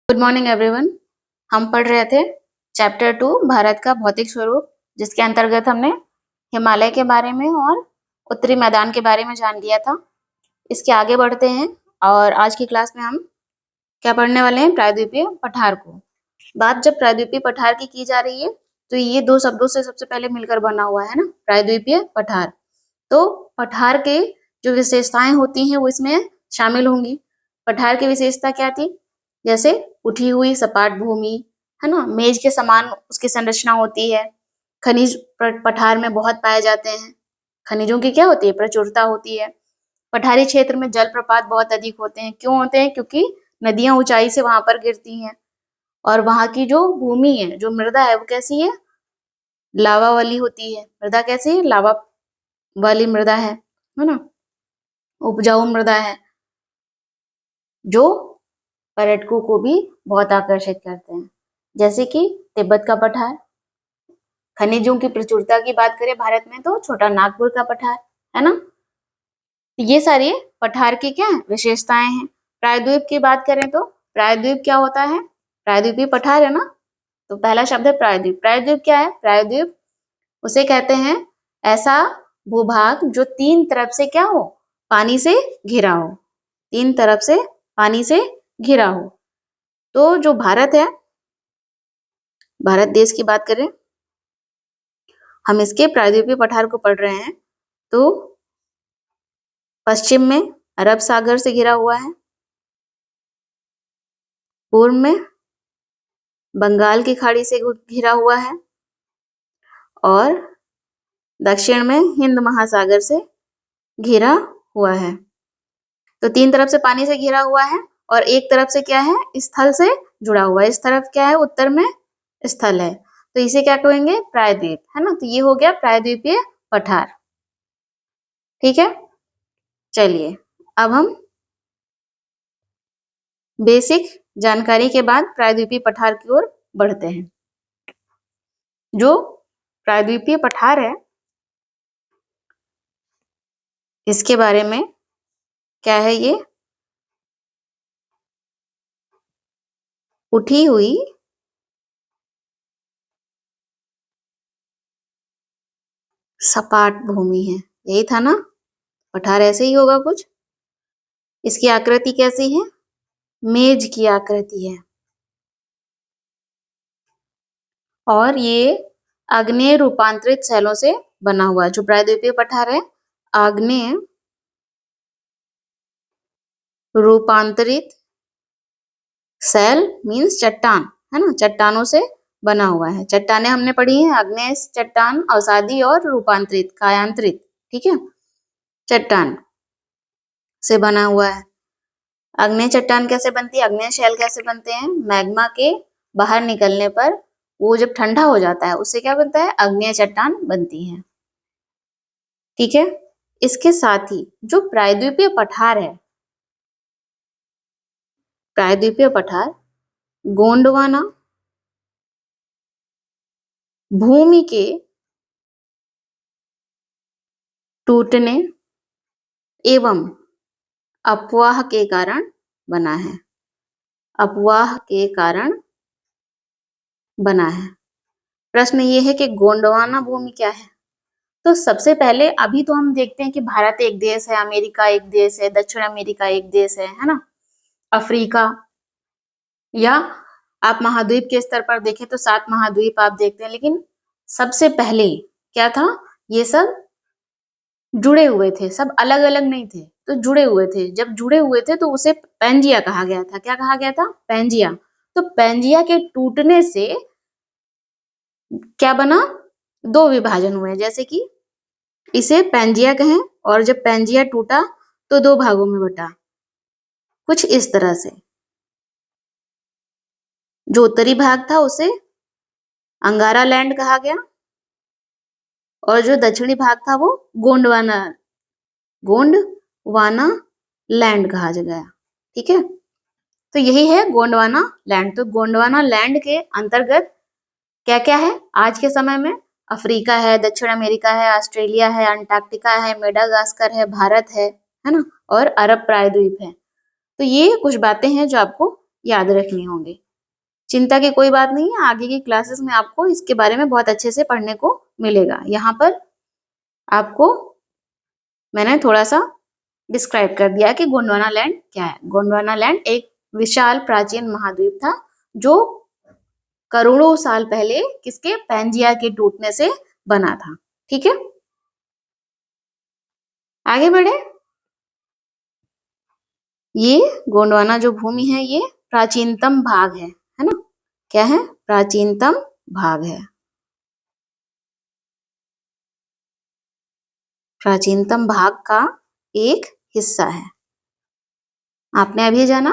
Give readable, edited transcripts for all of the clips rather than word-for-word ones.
Good morning everyone. हम पढ़ रहे थे चैप्टर 2 भारत का भौतिक स्वरूप, जिसके अंतर्गत हमने हिमालय के बारे में और उत्तरी मैदान के बारे में जान लिया था। इसके आगे बढ़ते हैं और आज की क्लास में हम क्या पढ़ने वाले हैं, प्रायद्वीपीय पठार को। बात जब प्रायद्वीपीय पठार की जा रही है तो ये दो शब्दों से सबसे पहले मिलकर बना हुआ है ना, प्रायद्वीपीय पठार। तो पठार के जो विशेषताएं होती हैं वो इसमें शामिल होंगी। पठार की विशेषता क्या थी? जैसे उठी हुई सपाट भूमि है ना, मेज के समान उसकी संरचना होती है। खनिज पठार में बहुत पाए जाते हैं। खनिजों की क्या होती है? प्रचुरता होती है। पठारी क्षेत्र में जल प्रपात बहुत अधिक होते हैं। क्यों होते हैं? क्योंकि नदियां ऊंचाई से वहां पर गिरती हैं और वहां की जो भूमि है, जो मृदा है, वो कैसी है? लावा वाली होती है। मृदा कैसी है? लावा वाली मृदा है ना, उपजाऊ मृदा है, जो पर्यटकों को भी बहुत आकर्षित करते हैं। जैसे कि तिब्बत का पठार। खनिजों की प्रचुरता की बात करें भारत में तो छोटा नागपुर का पठार है ना। ये सारी पठार की क्या विशेषताएं हैं। प्रायद्वीप की बात करें तो प्रायद्वीप क्या होता है? प्रायद्वीपीय पठार है ना, तो पहला शब्द है प्रायद्वीप। प्रायद्वीप क्या है? प्रायद्वीप उसे कहते हैं ऐसा भूभाग जो तीन तरफ से क्या हो? पानी से घिरा हो। तीन तरफ से पानी से घिरा हो। तो जो भारत है, भारत देश की बात करें, हम इसके प्रायद्वीपीय पठार को पढ़ रहे हैं। तो पश्चिम में अरब सागर से घिरा हुआ है, पूर्व में बंगाल की खाड़ी से घिरा हुआ है और दक्षिण में हिंद महासागर से घिरा हुआ है। तो तीन तरफ से पानी से घिरा हुआ है और एक तरफ से क्या है? स्थल से जुड़ा हुआ है। इस तरफ क्या है? उत्तर में स्थल है, तो इसे क्या कहेंगे? प्रायद्वीप है ना। तो ये हो गया प्रायद्वीपीय पठार। ठीक है, चलिए अब हम बेसिक जानकारी के बाद प्रायद्वीपीय पठार की ओर बढ़ते हैं। जो प्रायद्वीपीय पठार है, इसके बारे में क्या है? ये उठी हुई सपाट भूमि है। यही था ना, पठार ऐसे ही होगा कुछ। इसकी आकृति कैसी है? मेज की आकृति है और ये आग्नेय रूपांतरित शैलों से बना हुआ है। जो प्रायद्वीपीय पठार है, आग्नेय रूपांतरित शैल मीन्स चट्टान है ना, चट्टानों से बना हुआ है। चट्टानें हमने पढ़ी हैं, आग्नेय चट्टान, अवसादी और रूपांतरित, कायांतरित। ठीक है, चट्टान से बना हुआ है। आग्नेय चट्टान कैसे बनती है? आग्नेय शैल कैसे बनते हैं? मैग्मा के बाहर निकलने पर वो जब ठंडा हो जाता है, उससे क्या बनता है? आग्नेय चट्टान बनती है। ठीक है, इसके साथ ही जो प्रायद्वीपीय पठार है, प्रायद्वीपीय पठार गोंडवाना भूमि के टूटने एवं अपवाह के कारण बना है। अपवाह के कारण बना है। प्रश्न ये है कि गोंडवाना भूमि क्या है? तो सबसे पहले अभी तो हम देखते हैं कि भारत एक देश है, अमेरिका एक देश है, दक्षिण अमेरिका एक देश है ना, अफ्रीका, या आप महाद्वीप के स्तर पर देखें तो 7 महाद्वीप आप देखते हैं। लेकिन सबसे पहले क्या था? ये सब जुड़े हुए थे, सब अलग अलग नहीं थे, तो जुड़े हुए थे। जब जुड़े हुए थे तो उसे पैंजिया कहा गया था। क्या कहा गया था? पैंजिया। तो पैंजिया के टूटने से क्या बना? दो विभाजन हुए। जैसे कि इसे पैंजिया कहें, और जब पैंजिया टूटा तो दो भागों में बटा, कुछ इस तरह से। जो उत्तरी भाग था उसे अंगारा लैंड कहा गया और जो दक्षिणी भाग था वो गोंडवाना लैंड कहा गया। ठीक है, तो यही है गोंडवाना लैंड। तो गोंडवाना लैंड के अंतर्गत क्या क्या है आज के समय में? अफ्रीका है, दक्षिण अमेरिका है, ऑस्ट्रेलिया है, अंटार्कटिका है, मेडागास्कर है, भारत है ना, और अरब प्रायद्वीप है। तो ये कुछ बातें हैं जो आपको याद रखने होंगे। चिंता की कोई बात नहीं है, आगे की क्लासेस में आपको इसके बारे में बहुत अच्छे से पढ़ने को मिलेगा। यहाँ पर आपको मैंने थोड़ा सा डिस्क्राइब कर दिया कि गोंडवाना लैंड क्या है। गोंडवाना लैंड एक विशाल प्राचीन महाद्वीप था जो करोड़ों साल पहले किसके पैंजिया के टूटने से बना था। ठीक है, आगे बढ़े। ये गोंडवाना जो भूमि है ये प्राचीनतम भाग है ना? क्या है? प्राचीनतम भाग है। प्राचीनतम भाग का एक हिस्सा है। आपने अभी जाना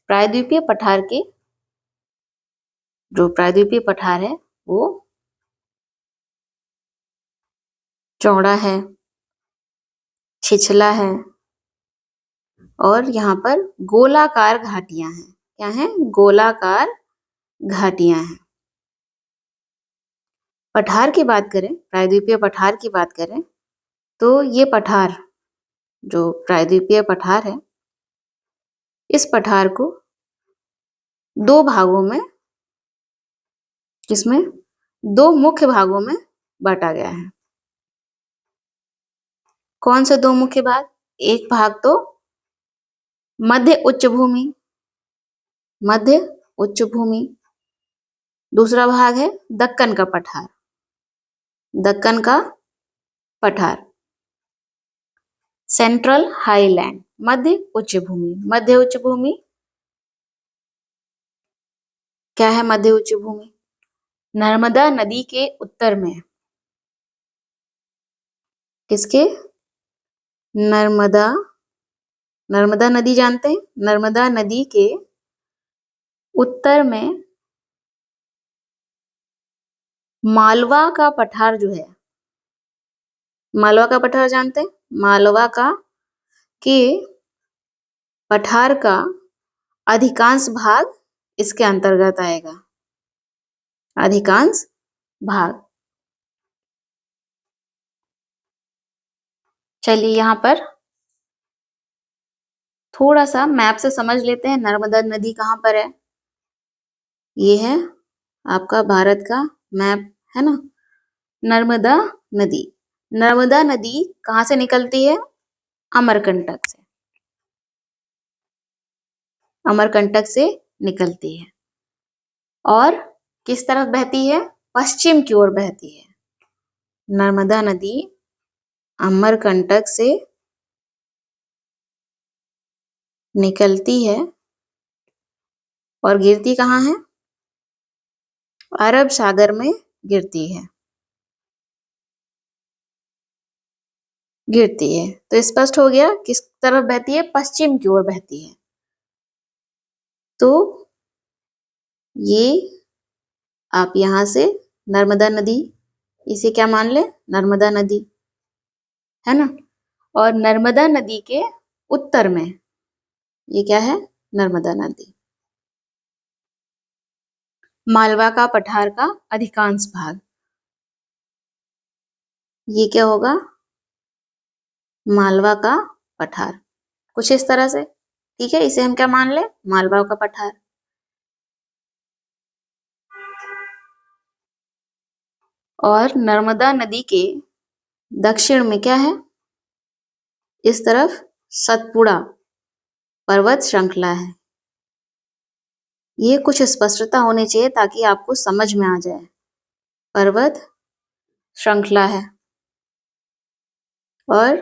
प्रायद्वीपीय पठार के जो प्रायद्वीपीय पठार है वो चौड़ा है, छिछला है और यहाँ पर गोलाकार घाटियां हैं। क्या है? गोलाकार घाटियां हैं। पठार की बात करें, प्रायद्वीपीय पठार की बात करें तो ये पठार जो प्रायद्वीपीय पठार है इस पठार को दो भागों में, जिसमें दो मुख्य भागों में बांटा गया है। कौन से दो मुख्य भाग? एक भाग तो मध्य उच्च भूमि, मध्य उच्च भूमि। दूसरा भाग है दक्कन का पठार, दक्कन का पठार। सेंट्रल हाईलैंड, मध्य उच्च भूमि। मध्य उच्च भूमि क्या है? मध्य उच्च भूमि नर्मदा नदी के उत्तर में। किसके? नर्मदा, नर्मदा नदी जानते हैं? नर्मदा नदी के उत्तर में मालवा का पठार जो है, मालवा का पठार जानते हैं? मालवा का के पठार का अधिकांश भाग इसके अंतर्गत आएगा। अधिकांश भाग। चलिए यहाँ पर थोड़ा सा मैप से समझ लेते हैं नर्मदा नदी कहाँ पर है। ये है आपका भारत का मैप, है ना? नर्मदा नदी, नर्मदा नदी कहाँ से निकलती है? अमरकंटक से, अमरकंटक से निकलती है और किस तरफ बहती है? पश्चिम की ओर बहती है। नर्मदा नदी अमरकंटक से निकलती है और गिरती कहाँ है? अरब सागर में गिरती है, गिरती है। तो स्पष्ट हो गया किस तरफ बहती है? पश्चिम की ओर बहती है। तो ये आप यहाँ से नर्मदा नदी, इसे क्या मान ले? नर्मदा नदी, है ना? और नर्मदा नदी के उत्तर में ये क्या है? नर्मदा नदी। मालवा का पठार का अधिकांश भाग, ये क्या होगा? मालवा का पठार, कुछ इस तरह से। ठीक है, इसे हम क्या मान ले? मालवा का पठार। और नर्मदा नदी के दक्षिण में क्या है? इस तरफ सतपुड़ा पर्वत श्रृंखला है। ये कुछ स्पष्टता होनी चाहिए ताकि आपको समझ में आ जाए। पर्वत श्रृंखला है और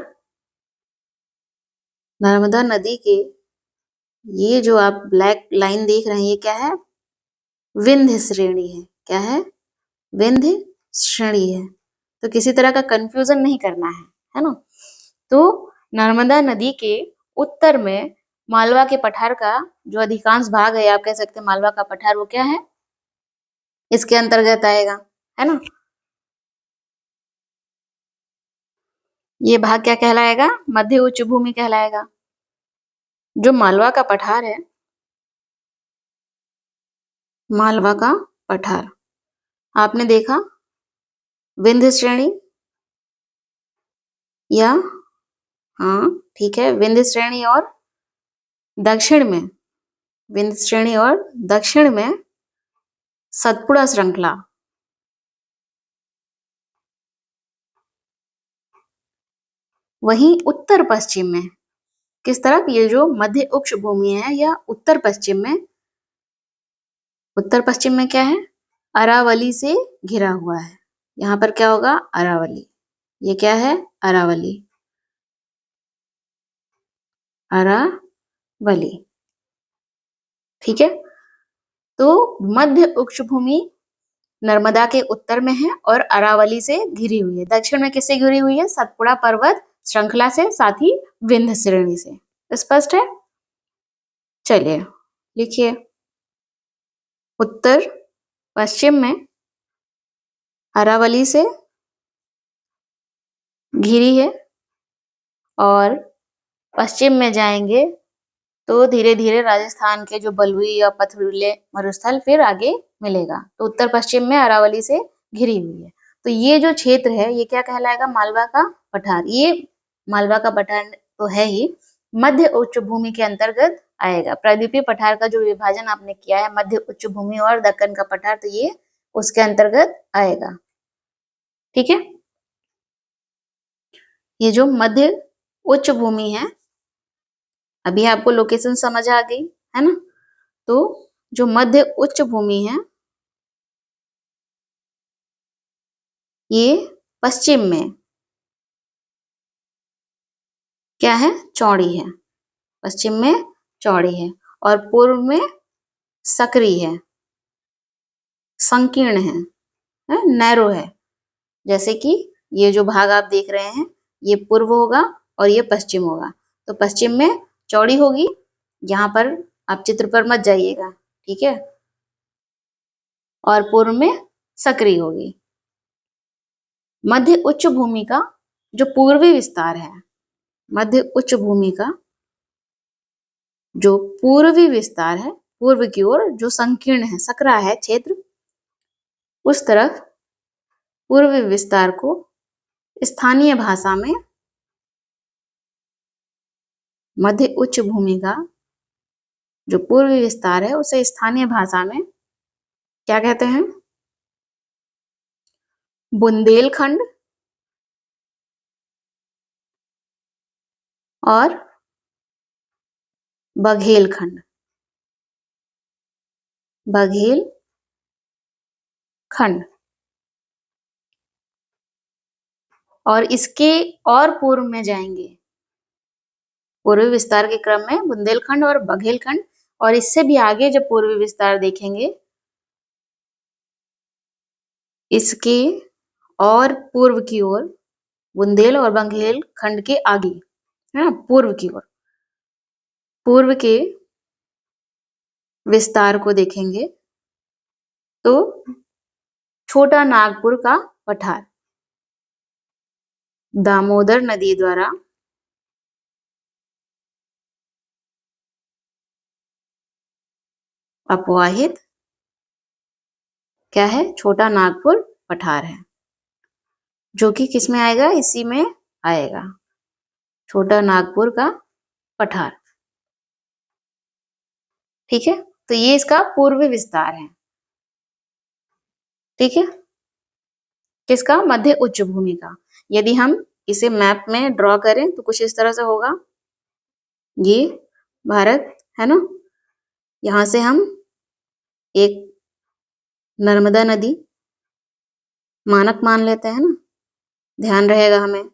नर्मदा नदी के ये जो आप ब्लैक लाइन देख रहे हैं ये क्या है? विंध्य श्रेणी है। क्या है? विंध्य श्रेणी है। तो किसी तरह का कंफ्यूजन नहीं करना है ना? तो नर्मदा नदी के उत्तर में मालवा के पठार का जो अधिकांश भाग है, आप कह सकते हैं मालवा का पठार, वो क्या है? इसके अंतर्गत आएगा, है ना? ये भाग क्या कहलाएगा? मध्य उच्च भूमि कहलाएगा। जो मालवा का पठार है, मालवा का पठार आपने देखा विंध्य श्रेणी या हाँ ठीक है। विंध्य श्रेणी और दक्षिण में, विंध्य श्रेणी और दक्षिण में सतपुड़ा श्रृंखला, वहीं उत्तर पश्चिम में किस तरफ, ये जो मध्य उच्च भूमि है यह उत्तर पश्चिम में, उत्तर पश्चिम में क्या है, अरावली से घिरा हुआ है। यहाँ पर क्या होगा, अरावली, ये क्या है, अरावली, अरावली, ठीक है। तो मध्य उच्च भूमि नर्मदा के उत्तर में है और अरावली से घिरी हुई है। दक्षिण में किससे घिरी हुई है, सतपुड़ा पर्वत श्रृंखला से, साथ ही विंध्य श्रेणी से। स्पष्ट है, चलिए लिखिए। उत्तर पश्चिम में अरावली से घिरी है और पश्चिम में जाएंगे तो धीरे धीरे राजस्थान के जो बलुई या पथरीले मरुस्थल फिर आगे मिलेगा। तो उत्तर पश्चिम में अरावली से घिरी हुई है। तो ये जो क्षेत्र है ये क्या कहलाएगा, मालवा का पठार। ये मालवा का पठार तो है ही, मध्य उच्च भूमि के अंतर्गत आएगा। प्रायद्वीपीय पठार का जो विभाजन आपने किया है मध्य उच्च भूमि और दक्कन का पठार, तो ये उसके अंतर्गत आएगा, ठीक है। ये जो मध्य उच्च भूमि है, अभी आपको लोकेशन समझ आ गई है ना। तो जो मध्य उच्च भूमि है ये पश्चिम में क्या है, चौड़ी है, पश्चिम में चौड़ी है और पूर्व में सक्रिय है, संकीर्ण है, नैरो है। जैसे कि ये जो भाग आप देख रहे हैं ये पूर्व होगा और ये पश्चिम होगा। तो पश्चिम में चौड़ी होगी, यहाँ पर आप चित्र पर मत जाइएगा, ठीक है, और पूर्व में सक्रिय होगी। मध्य उच्च भूमि का जो पूर्वी विस्तार है, मध्य उच्च भूमि का जो पूर्वी विस्तार है, पूर्व की ओर जो संकीर्ण है, सकरा है क्षेत्र, उस तरफ पूर्वी विस्तार को स्थानीय भाषा में, मध्य उच्च भूमि का जो पूर्वी विस्तार है उसे स्थानीय भाषा में क्या कहते हैं, बुंदेलखंड और बघेलखंड, बघेलखंड। और इसके और पूर्व में जाएंगे, पूर्वी विस्तार के क्रम में बुंदेलखंड और बघेलखंड, और इससे भी आगे जब पूर्वी विस्तार देखेंगे, इसके और पूर्व की ओर बुंदेल और बघेलखंड के आगे है ना, पूर्व की ओर, पूर्व के विस्तार को देखेंगे तो छोटा नागपुर का पठार दामोदर नदी द्वारा अपवाहित क्या है, छोटा नागपुर पठार है, जो कि किस में आएगा, इसी में आएगा, छोटा नागपुर का पठार, ठीक है। तो ये इसका पूर्वी विस्तार है, ठीक है, किसका, मध्य उच्च भूमि का। यदि हम इसे मैप में ड्रॉ करें तो कुछ इस तरह से होगा, ये भारत है ना, यहाँ से हम एक नर्मदा नदी मानक मान लेते हैं ना, ध्यान रहेगा हमें,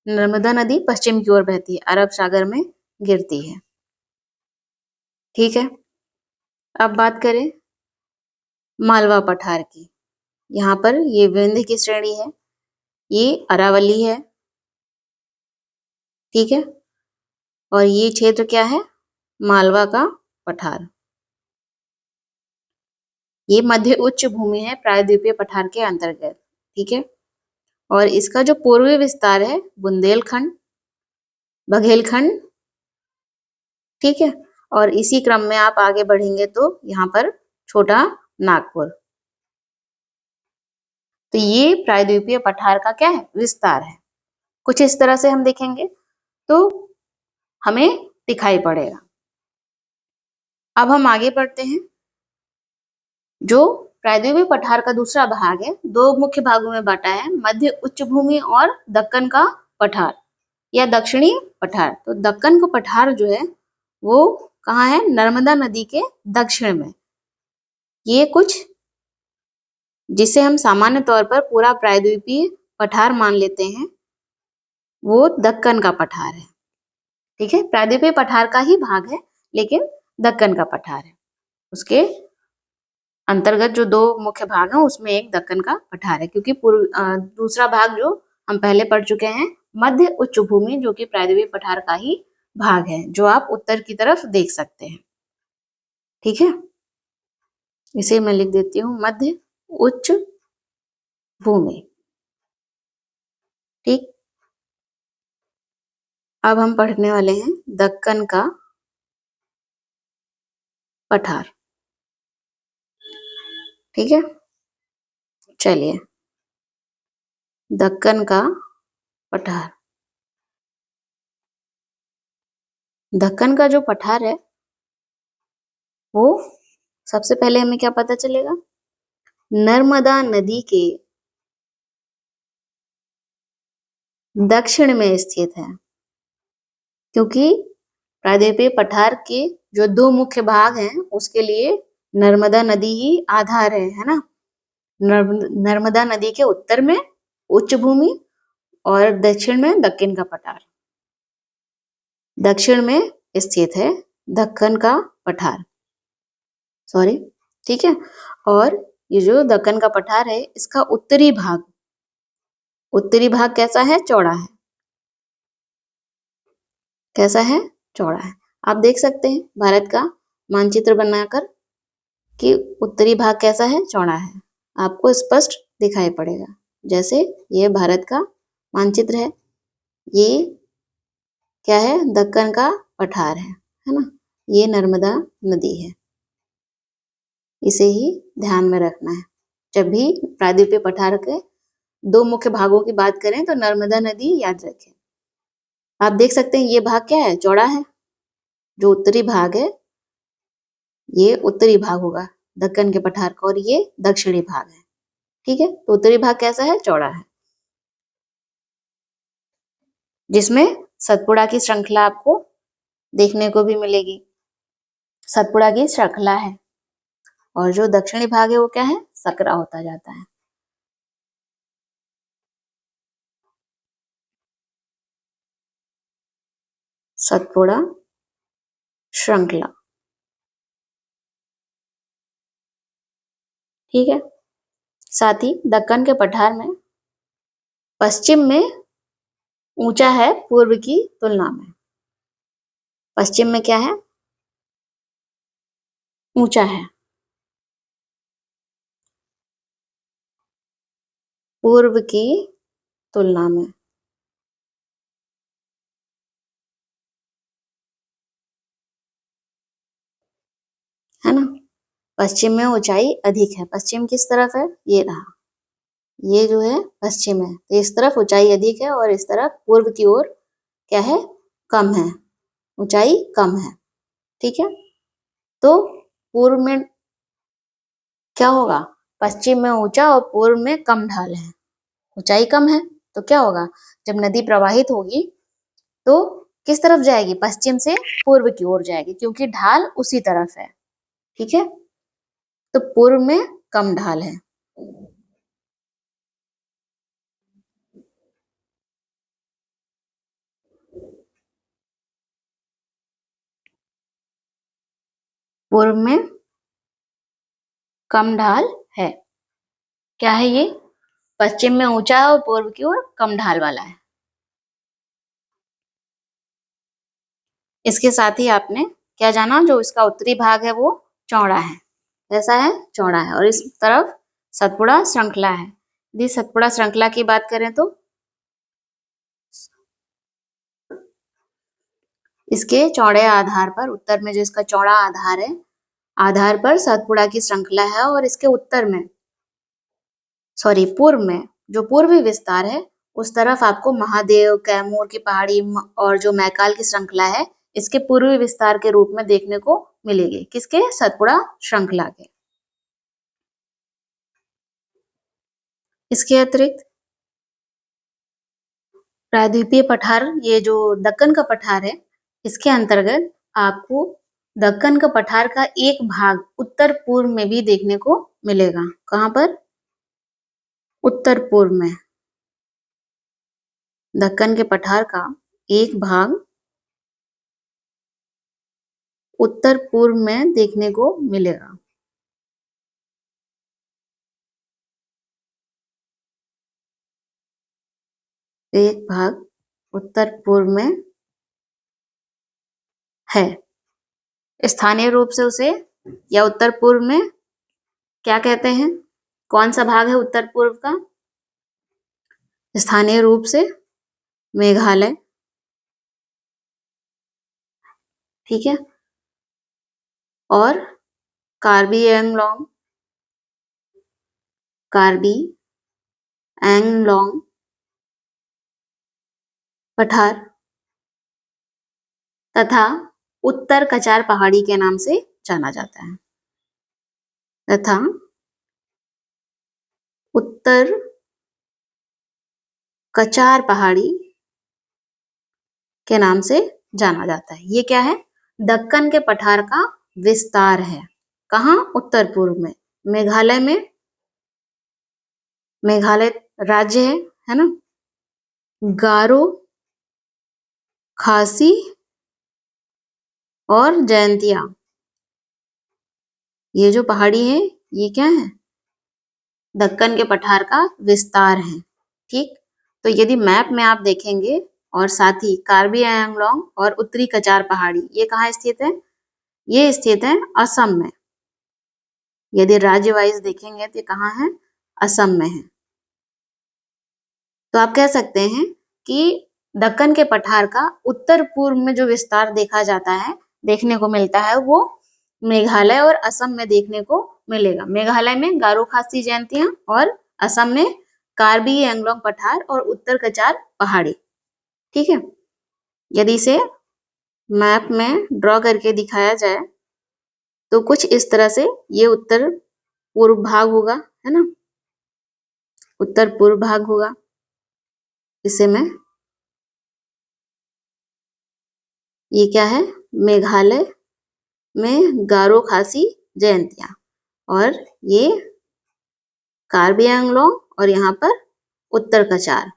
नर्मदा नदी पश्चिम की ओर बहती है, अरब सागर में गिरती है, ठीक है। अब बात करें मालवा पठार की, यहाँ पर ये विंध्य की श्रेणी है, ये अरावली है, ठीक है, और ये क्षेत्र क्या है, मालवा का पठार। ये मध्य उच्च भूमि है प्रायद्वीपीय पठार के अंतर्गत, ठीक है। और इसका जो पूर्वी विस्तार है बुंदेलखंड, बघेलखंड, ठीक है, और इसी क्रम में आप आगे बढ़ेंगे तो यहाँ पर छोटा नागपुर। तो ये प्रायद्वीपीय पठार का क्या है, विस्तार है। कुछ इस तरह से हम देखेंगे तो हमें दिखाई पड़ेगा। अब हम आगे बढ़ते हैं। जो प्रायद्वीपीय पठार का दूसरा भाग है, दो मुख्य भागों में बांटा है, मध्य उच्च भूमि और दक्कन का पठार या दक्षिणी पठार। तो दक्कन का पठार जो है वो कहाँ है? नर्मदा नदी के दक्षिण में। ये कुछ जिसे हम सामान्य तौर पर पूरा प्रायद्वीपीय पठार मान लेते हैं, वो दक्कन का पठार है। ठीक है, प्रायद्वीपीय पठार का ही भाग है, लेकिन दक्कन का पठार है। उसके अंतर्गत जो दो मुख्य भाग हैं उसमें एक दक्कन का पठार है, क्योंकि दूसरा भाग जो हम पहले पढ़ चुके हैं, मध्य उच्च भूमि, जो कि प्रायद्वीपीय पठार का ही भाग है, जो आप उत्तर की तरफ देख सकते हैं। ठीक है, इसे मैं लिख देती हूँ, मध्य उच्च भूमि। ठीक, अब हम पढ़ने वाले हैं दक्कन का पठार। ठीक है, चलिए, दक्कन का पठार। दक्कन का जो पठार है वो सबसे पहले हमें क्या पता चलेगा? नर्मदा नदी के दक्षिण में स्थित है, क्योंकि प्रायद्वीपीय पठार के जो दो मुख्य भाग हैं उसके लिए नर्मदा नदी ही आधार है ना। नर्मदा नदी के उत्तर में उच्च भूमि और दक्षिण में दक्कन का पठार। दक्षिण में स्थित है दक्कन का पठार, सॉरी। ठीक है, और ये जो दक्कन का पठार है, इसका उत्तरी भाग कैसा है? चौड़ा है। कैसा है? चौड़ा है। आप देख सकते हैं भारत का मानचित्र बनाकर कि उत्तरी भाग कैसा है? चौड़ा है। आपको स्पष्ट दिखाई पड़ेगा। जैसे ये भारत का मानचित्र है, ये क्या है? दक्कन का पठार है ना। ये नर्मदा नदी है, इसे ही ध्यान में रखना है। जब भी प्रायद्वीपीय पठार के दो मुख्य भागों की बात करें तो नर्मदा नदी याद रखें। आप देख सकते हैं ये भाग क्या है? चौड़ा है। जो उत्तरी भाग है, ये उत्तरी भाग होगा दक्कन के पठार का, और ये दक्षिणी भाग है। ठीक है, तो उत्तरी भाग कैसा है? चौड़ा है, जिसमें सतपुड़ा की श्रृंखला आपको देखने को भी मिलेगी। सतपुड़ा की श्रृंखला है, और जो दक्षिणी भाग है वो क्या है? सकरा होता जाता है। सतपुड़ा श्रृंखला। ठीक है, साथ ही दक्कन के पठार में पश्चिम में ऊंचा है पूर्व की तुलना में। पश्चिम में क्या है? ऊंचा है पूर्व की तुलना में। है ना, पश्चिम में ऊंचाई अधिक है। पश्चिम किस तरफ है? ये रहा, ये जो है पश्चिम है, तो इस तरफ ऊंचाई अधिक है, और इस तरफ पूर्व की ओर क्या है? कम है, ऊंचाई कम है। ठीक है, तो पूर्व में क्या होगा? पश्चिम में ऊंचा और पूर्व में कम ढाल है, ऊंचाई कम है, तो क्या होगा? जब नदी प्रवाहित होगी तो किस तरफ जाएगी? पश्चिम से पूर्व की ओर जाएगी, क्योंकि ढाल उसी तरफ है। ठीक है, तो पूर्व में कम ढाल है। पूर्व में कम ढाल है। क्या है ये? पश्चिम में ऊंचा है और पूर्व की ओर कम ढाल वाला है। इसके साथ ही आपने क्या जाना? जो इसका उत्तरी भाग है वो चौड़ा है। कैसा है? चौड़ा है, और इस तरफ सतपुड़ा श्रृंखला है। यदि सतपुड़ा श्रृंखला की बात करें तो इसके चौड़े आधार पर, उत्तर में जो इसका चौड़ा आधार है, आधार पर सतपुड़ा की श्रृंखला है, और इसके उत्तर में, सॉरी पूर्व में, जो पूर्वी विस्तार है उस तरफ आपको महादेव, कैमूर की पहाड़ी और जो मैकाल की श्रृंखला है, इसके पूर्वी विस्तार के रूप में देखने को मिलेगी। किसके? सतपुड़ा श्रृंखला के। इसके अतिरिक्त प्रायद्वीपीय पठार, ये जो दक्कन का पठार है, इसके अंतर्गत आपको दक्कन का पठार का एक भाग उत्तर पूर्व में भी देखने को मिलेगा। कहाँ पर? उत्तर पूर्व में दक्कन के पठार का एक भाग उत्तर पूर्व में देखने को मिलेगा। एक भाग उत्तर पूर्व में है। स्थानीय रूप से उसे या उत्तर पूर्व में क्या कहते हैं? कौन सा भाग है उत्तर पूर्व का? स्थानीय रूप से मेघालय, ठीक है, और कार्बी एंगलोंग, कार्बी एंगलोंग पठार तथा उत्तर कचार पहाड़ी के नाम से जाना जाता है। तथा उत्तर कचार पहाड़ी के नाम से जाना जाता है। ये क्या है? दक्कन के पठार का विस्तार है। कहाँ? उत्तर पूर्व में। मेघालय में, मेघालय राज्य है ना? गारो, खासी और जयंतिया, ये जो पहाड़ी है, ये क्या है? दक्कन के पठार का विस्तार है। ठीक, तो यदि मैप में आप देखेंगे और साथ ही कार्बी एंगलोंग और उत्तरी कचार पहाड़ी, ये कहाँ स्थित है? ये स्थित है असम में। यदि राज्य वाइज देखेंगे तो कहाँ है? असम में है। तो आप कह सकते हैं कि दक्कन के पठार का उत्तर पूर्व में जो विस्तार देखा जाता है, देखने को मिलता है, वो मेघालय और असम में देखने को मिलेगा। मेघालय में गारो खासी जयंतियां और असम में कार्बी एंगलोंग पठार और उत्तर कचार पहाड़ी। ठीक है, यदि इसे मैप में ड्रॉ करके दिखाया जाए तो कुछ इस तरह से ये उत्तर पूर्व भाग होगा, है ना? उत्तर पूर्व भाग होगा। इसे मैं, ये क्या है? मेघालय में गारो खासी जयंतियां और ये कार्बी एंगलोंग और यहाँ पर उत्तर कचार।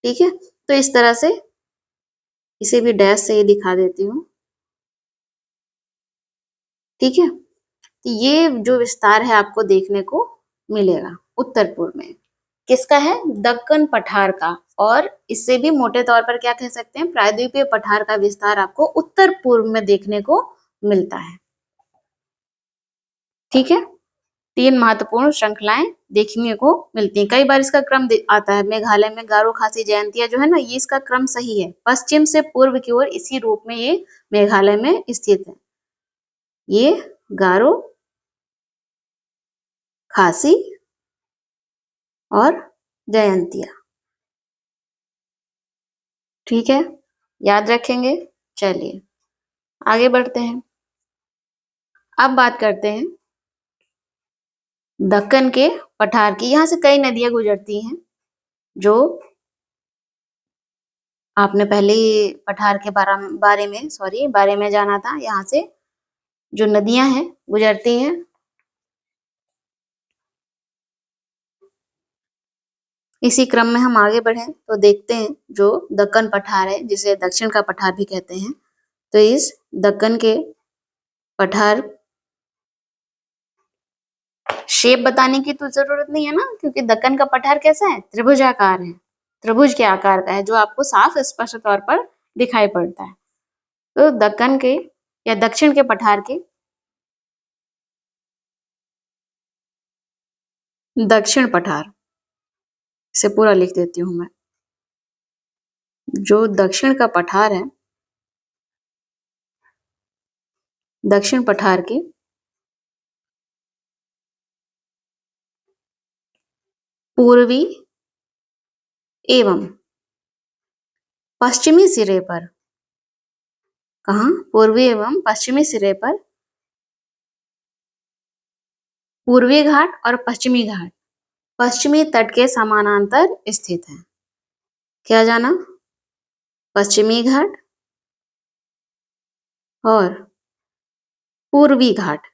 ठीक है, तो इस तरह से इसे भी डैश से ही दिखा देती हूँ। ठीक है, तो ये जो विस्तार है आपको देखने को मिलेगा उत्तर पूर्व में। किसका है? दक्कन पठार का। और इससे भी मोटे तौर पर क्या कह सकते हैं? प्रायद्वीपीय पठार का विस्तार आपको उत्तर पूर्व में देखने को मिलता है। ठीक है, 3 महत्वपूर्ण श्रृंखलाएं देखने को मिलती हैं। कई बार इसका क्रम आता है। मेघालय में गारो खासी जयंतिया जो है ना, ये इसका क्रम सही है। पश्चिम से पूर्व की ओर इसी रूप में ये मेघालय में स्थित है। ये गारो खासी और जयंतिया। ठीक है, याद रखेंगे। चलिए आगे बढ़ते हैं। अब बात करते हैं दक्कन के पठार की। यहाँ से कई नदियां गुजरती हैं जो आपने पहले ही पठार के बारे में जाना था। यहाँ से जो नदियां हैं गुजरती हैं, इसी क्रम में हम आगे बढ़े तो देखते हैं जो दक्कन पठार है, जिसे दक्षिण का पठार भी कहते हैं। तो इस दक्कन के पठार, शेप बताने की तो जरूरत नहीं है ना, क्योंकि दक्कन का पठार कैसा है? त्रिभुजाकार है, त्रिभुज के आकार का है, जो आपको साफ स्पष्ट तौर पर दिखाई पड़ता है। तो दक्कन के या दक्षिण के पठार के दक्षिण पठार, इसे पूरा लिख देती हूँ मैं। जो दक्षिण का पठार है, दक्षिण पठार के पूर्वी एवं पश्चिमी सिरे पर, कहाँ? पूर्वी एवं पश्चिमी सिरे पर पूर्वी घाट और पश्चिमी घाट पश्चिमी तट के समानांतर स्थित है। क्या जाना? पश्चिमी घाट और पूर्वी घाट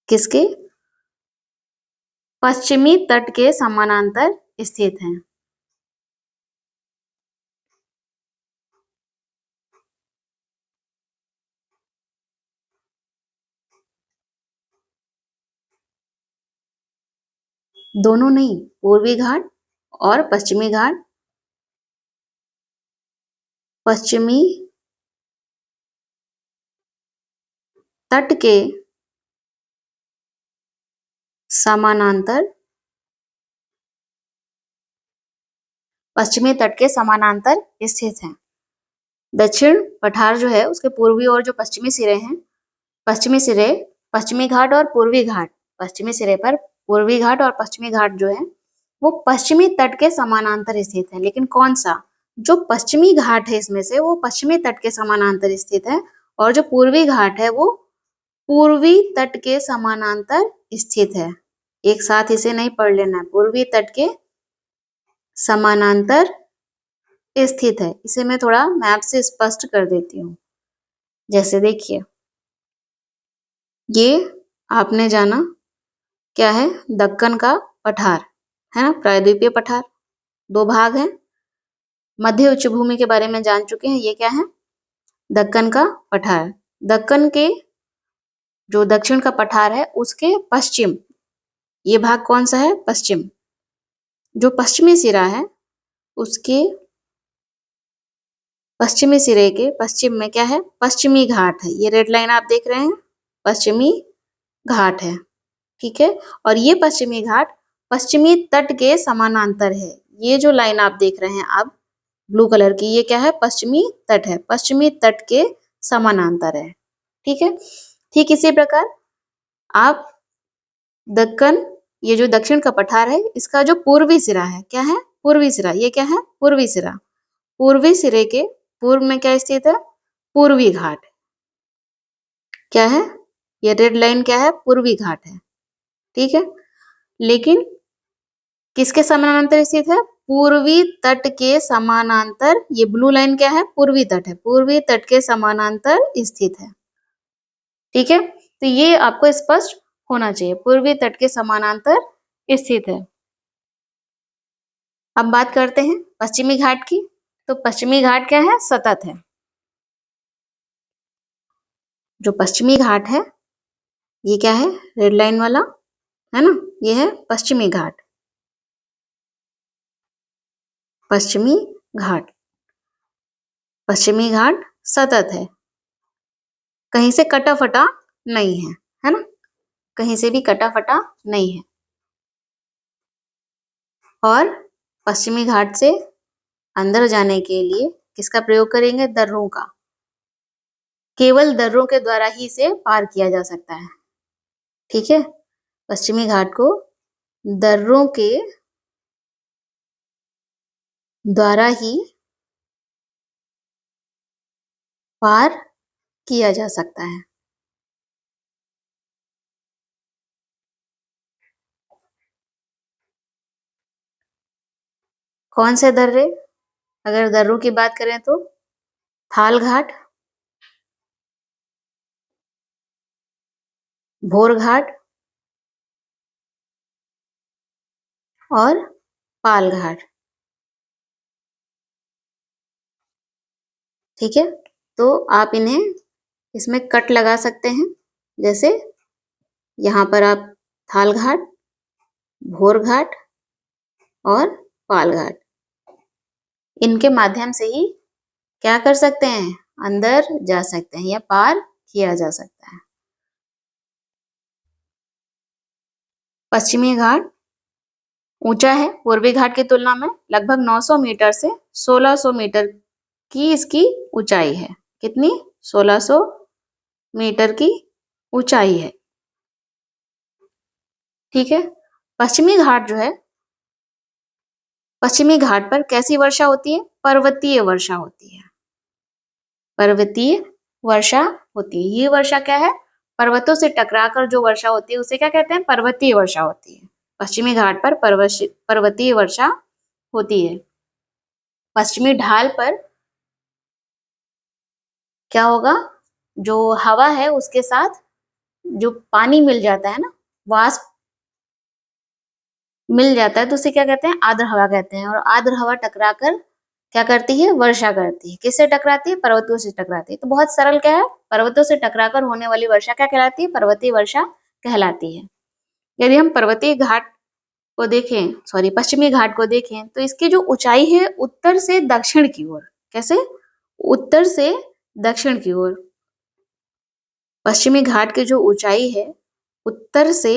किसके? पश्चिमी तट के समानांतर स्थित हैं। दोनों नहीं, पूर्वी घाट और पश्चिमी घाट पश्चिमी तट के समानांतर पश्चिमी तट के समानांतर स्थित हैं। दक्षिण पठार जो है उसके पूर्वी और जो पश्चिमी सिरे हैं, पश्चिमी सिरे पश्चिमी घाट और पूर्वी घाट, पश्चिमी सिरे पर पूर्वी घाट और पश्चिमी घाट जो है वो पश्चिमी तट के समानांतर स्थित है। लेकिन कौन सा? जो पश्चिमी घाट है इसमें से वो पश्चिमी तट के समानांतर स्थित है और जो पूर्वी घाट है वो पूर्वी तट के समानांतर स्थित है। एक साथ इसे नहीं पढ़ लेना है, पूर्वी तट के समानांतर स्थित है। इसे मैं थोड़ा मैप से स्पष्ट कर देती हूँ। जैसे देखिए, ये आपने जाना क्या है? दक्कन का पठार है ना, प्रायद्वीपीय पठार। दो भाग हैं। मध्य उच्च भूमि के बारे में जान चुके हैं। ये क्या है? दक्कन का पठार। दक्कन के जो दक्षिण का पठार है उसके पश्चिम, ये भाग कौन सा है? पश्चिम। जो पश्चिमी सिरा है उसके पश्चिमी सिरे के पश्चिम में क्या है? पश्चिमी घाट है। ये रेड लाइन आप देख रहे हैं, पश्चिमी घाट है। ठीक है, और ये पश्चिमी घाट पश्चिमी तट के समानांतर है। ये जो लाइन आप देख रहे हैं आप ब्लू कलर की, ये क्या है? पश्चिमी तट है, पश्चिमी तट के समानांतर है। ठीक है, ठीक इसी प्रकार आप दक्कन, ये जो दक्षिण का पठार है इसका जो पूर्वी सिरा है, क्या है? पूर्वी सिरा। ये क्या है? पूर्वी सिरा। पूर्वी सिरे के पूर्व में क्या स्थित है? पूर्वी घाट। क्या है? ये रेड लाइन क्या है? पूर्वी घाट है। ठीक है, लेकिन किसके समानांतर स्थित है? पूर्वी तट के समानांतर। ये ब्लू लाइन क्या है? पूर्वी तट है, पूर्वी तट के समानांतर स्थित है। ठीक है, तो ये आपको स्पष्ट होना चाहिए, पूर्वी तट के समानांतर स्थित है। अब बात करते हैं पश्चिमी घाट की। तो पश्चिमी घाट क्या है? सतत है। जो पश्चिमी घाट है ये क्या है? रेड लाइन वाला है ना, ये है पश्चिमी घाट। पश्चिमी घाट, पश्चिमी घाट सतत है, कहीं से कटा फटा नहीं है, है ना, कहीं से भी कटा फटा नहीं है। और पश्चिमी घाट से अंदर जाने के लिए किसका प्रयोग करेंगे? दर्रों का। केवल दर्रों के द्वारा ही इसे पार किया जा सकता है। ठीक है, पश्चिमी घाट को दर्रों के द्वारा ही पार किया जा सकता है। कौन से दर्रे? अगर दर्रों की बात करें तो थाल घाट, भोर घाट और पाल घाट। ठीक है, तो आप इन्हें इसमें कट लगा सकते हैं। जैसे यहाँ पर आप थाल घाट, भोर घाट और पाल घाट, इनके माध्यम से ही क्या कर सकते हैं? अंदर जा सकते हैं या पार किया जा सकता है। पश्चिमी घाट ऊंचा है पूर्वी घाट की तुलना में, लगभग 900 मीटर से 1600 मीटर की इसकी ऊंचाई है। कितनी? 1600 मीटर की ऊंचाई है। ठीक है, पश्चिमी घाट जो है पश्चिमी घाट पर कैसी वर्षा होती है? पर्वतीय वर्षा होती है। पर्वतीय वर्षा होती है। ये वर्षा क्या है? पर्वतों से टकराकर जो वर्षा होती है उसे क्या कहते हैं? पर्वतीय वर्षा होती है। पश्चिमी घाट पर पर्वतीय वर्षा होती है। पश्चिमी ढाल पर क्या होगा? जो हवा है उसके साथ जो पानी मिल जाता है ना, वाष्प मिल जाता है, तो उसे क्या कहते हैं? आर्द्र हवा कहते हैं। और आर्द्र हवा टकराकर क्या करती है? वर्षा करती है। किससे टकराती है? पर्वतों से टकराती है। तो बहुत सरल क्या है? पर्वतों से टकराकर होने वाली वर्षा क्या कहलाती है? पर्वतीय वर्षा कहलाती है। यदि हम पर्वतीय घाट को देखें, सॉरी पश्चिमी घाट को देखें, तो इसकी जो ऊंचाई है उत्तर से दक्षिण की ओर, कैसे? उत्तर से दक्षिण की ओर। पश्चिमी घाट की जो ऊंचाई है उत्तर से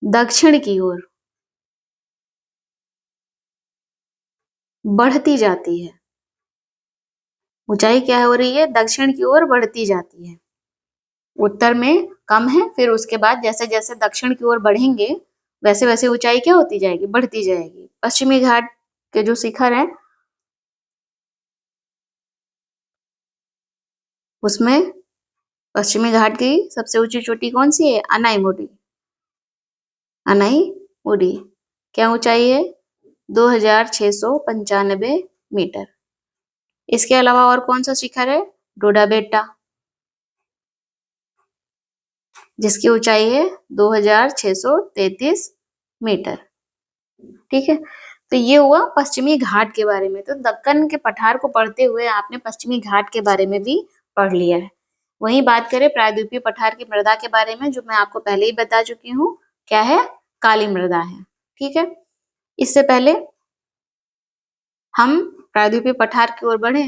दक्षिण की ओर बढ़ती जाती है। ऊंचाई क्या हो रही है? दक्षिण की ओर बढ़ती जाती है। उत्तर में कम है, फिर उसके बाद जैसे जैसे दक्षिण की ओर बढ़ेंगे वैसे वैसे ऊंचाई क्या होती जाएगी? बढ़ती जाएगी। पश्चिमी घाट के जो शिखर है उसमें पश्चिमी घाट की सबसे ऊंची चोटी कौन सी है? अनाईमुडी। अनाईमुडी क्या ऊंचाई है? 2695 मीटर। इसके अलावा और कौन सा शिखर है? डोडा बेट्टा, जिसकी ऊंचाई है 2633 मीटर। ठीक है, तो ये हुआ पश्चिमी घाट के बारे में। तो दक्कन के पठार को पढ़ते हुए आपने पश्चिमी घाट के बारे में भी पढ़ लिया है। वहीं बात करें प्रायद्वीपीय पठार की मृदा के बारे में, जो मैं आपको पहले ही बता चुकी हूँ, क्या है? काली मृदा है। ठीक है, इससे पहले हम प्रायद्वीपीय पठार की ओर बढ़े,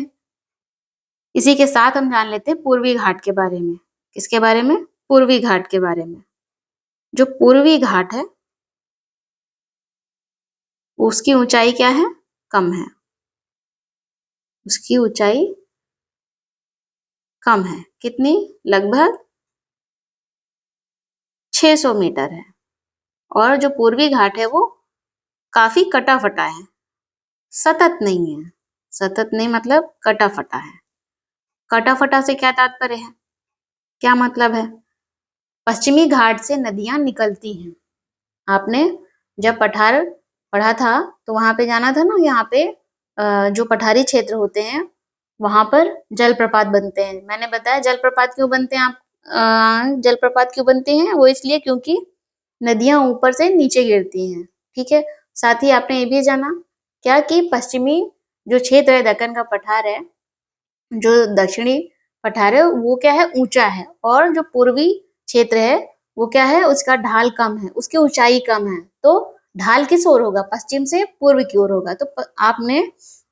इसी के साथ हम जान लेते हैं पूर्वी घाट के बारे में। किसके बारे में? पूर्वी घाट के बारे में। जो पूर्वी घाट है उसकी ऊंचाई क्या है? कम है। उसकी ऊंचाई कम है। कितनी? लगभग 600 मीटर है। और जो पूर्वी घाट है वो काफी कटा फटा है, सतत नहीं है। सतत नहीं मतलब कटा फटा है। कटा फटा से क्या तात्पर्य है? क्या मतलब है? पश्चिमी घाट से नदियां निकलती हैं। आपने जब पठार पढ़ा था तो वहां पे जाना था ना, यहाँ पे जो पठारी क्षेत्र होते हैं वहां पर जलप्रपात बनते हैं। मैंने बताया जलप्रपात क्यों बनते हैं। आप जलप्रपात क्यों बनते हैं? वो इसलिए क्योंकि नदियां ऊपर से नीचे गिरती हैं। ठीक है, साथ ही आपने ये भी जाना क्या कि पश्चिमी जो क्षेत्र है दक्कन का पठार है, जो दक्षिणी पठार है वो क्या है? ऊंचा है। और जो पूर्वी क्षेत्र है वो क्या है? उसका ढाल कम है, उसकी ऊंचाई कम है। तो ढाल किस ओर होगा? पश्चिम से पूर्व की ओर होगा। तो आपने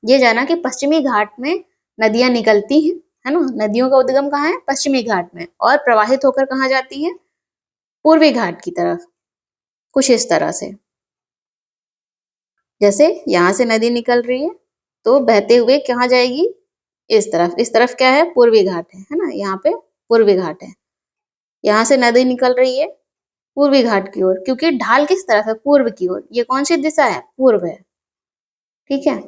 ये जाना कि पश्चिमी घाट में नदियां निकलती हैं, है ना? नदियों का उद्गम कहाँ है? पश्चिमी घाट में। और प्रवाहित होकर कहाँ जाती है? पूर्वी घाट की तरफ। कुछ इस तरह से, जैसे यहाँ से नदी निकल रही है तो बहते हुए कहाँ जाएगी? इस तरफ। इस तरफ क्या है? पूर्वी घाट है ना? यहाँ पे पूर्वी घाट है। यहाँ से नदी निकल रही है पूर्वी घाट की ओर, क्योंकि ढाल किस तरफ है? पूर्व की ओर। ये कौन सी दिशा है? पूर्व है। ठीक है,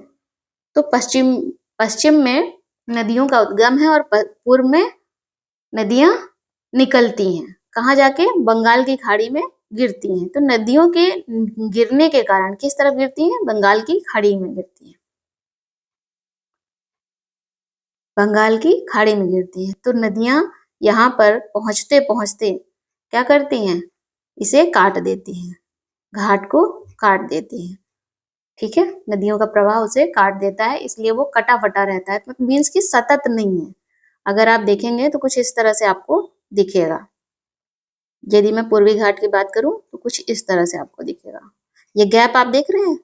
तो पश्चिम पश्चिम में नदियों का उद्गम है और पूर्व में नदियां निकलती हैं। कहाँ जाके? बंगाल की खाड़ी में गिरती हैं। तो नदियों के गिरने के कारण किस तरफ गिरती हैं? बंगाल की खाड़ी में गिरती हैं। बंगाल की खाड़ी में गिरती हैं। तो नदियां यहाँ पर पहुंचते पहुंचते क्या करती हैं? इसे काट देती हैं, घाट को काट देती हैं। ठीक है, नदियों का प्रवाह उसे काट देता है, इसलिए वो कटा फटा रहता है। तो मीन्स की सतत नहीं है। अगर आप देखेंगे तो कुछ इस तरह से आपको दिखेगा। यदि मैं पूर्वी घाट की बात करूं तो कुछ इस तरह से आपको दिखेगा। ये गैप आप देख रहे हैं,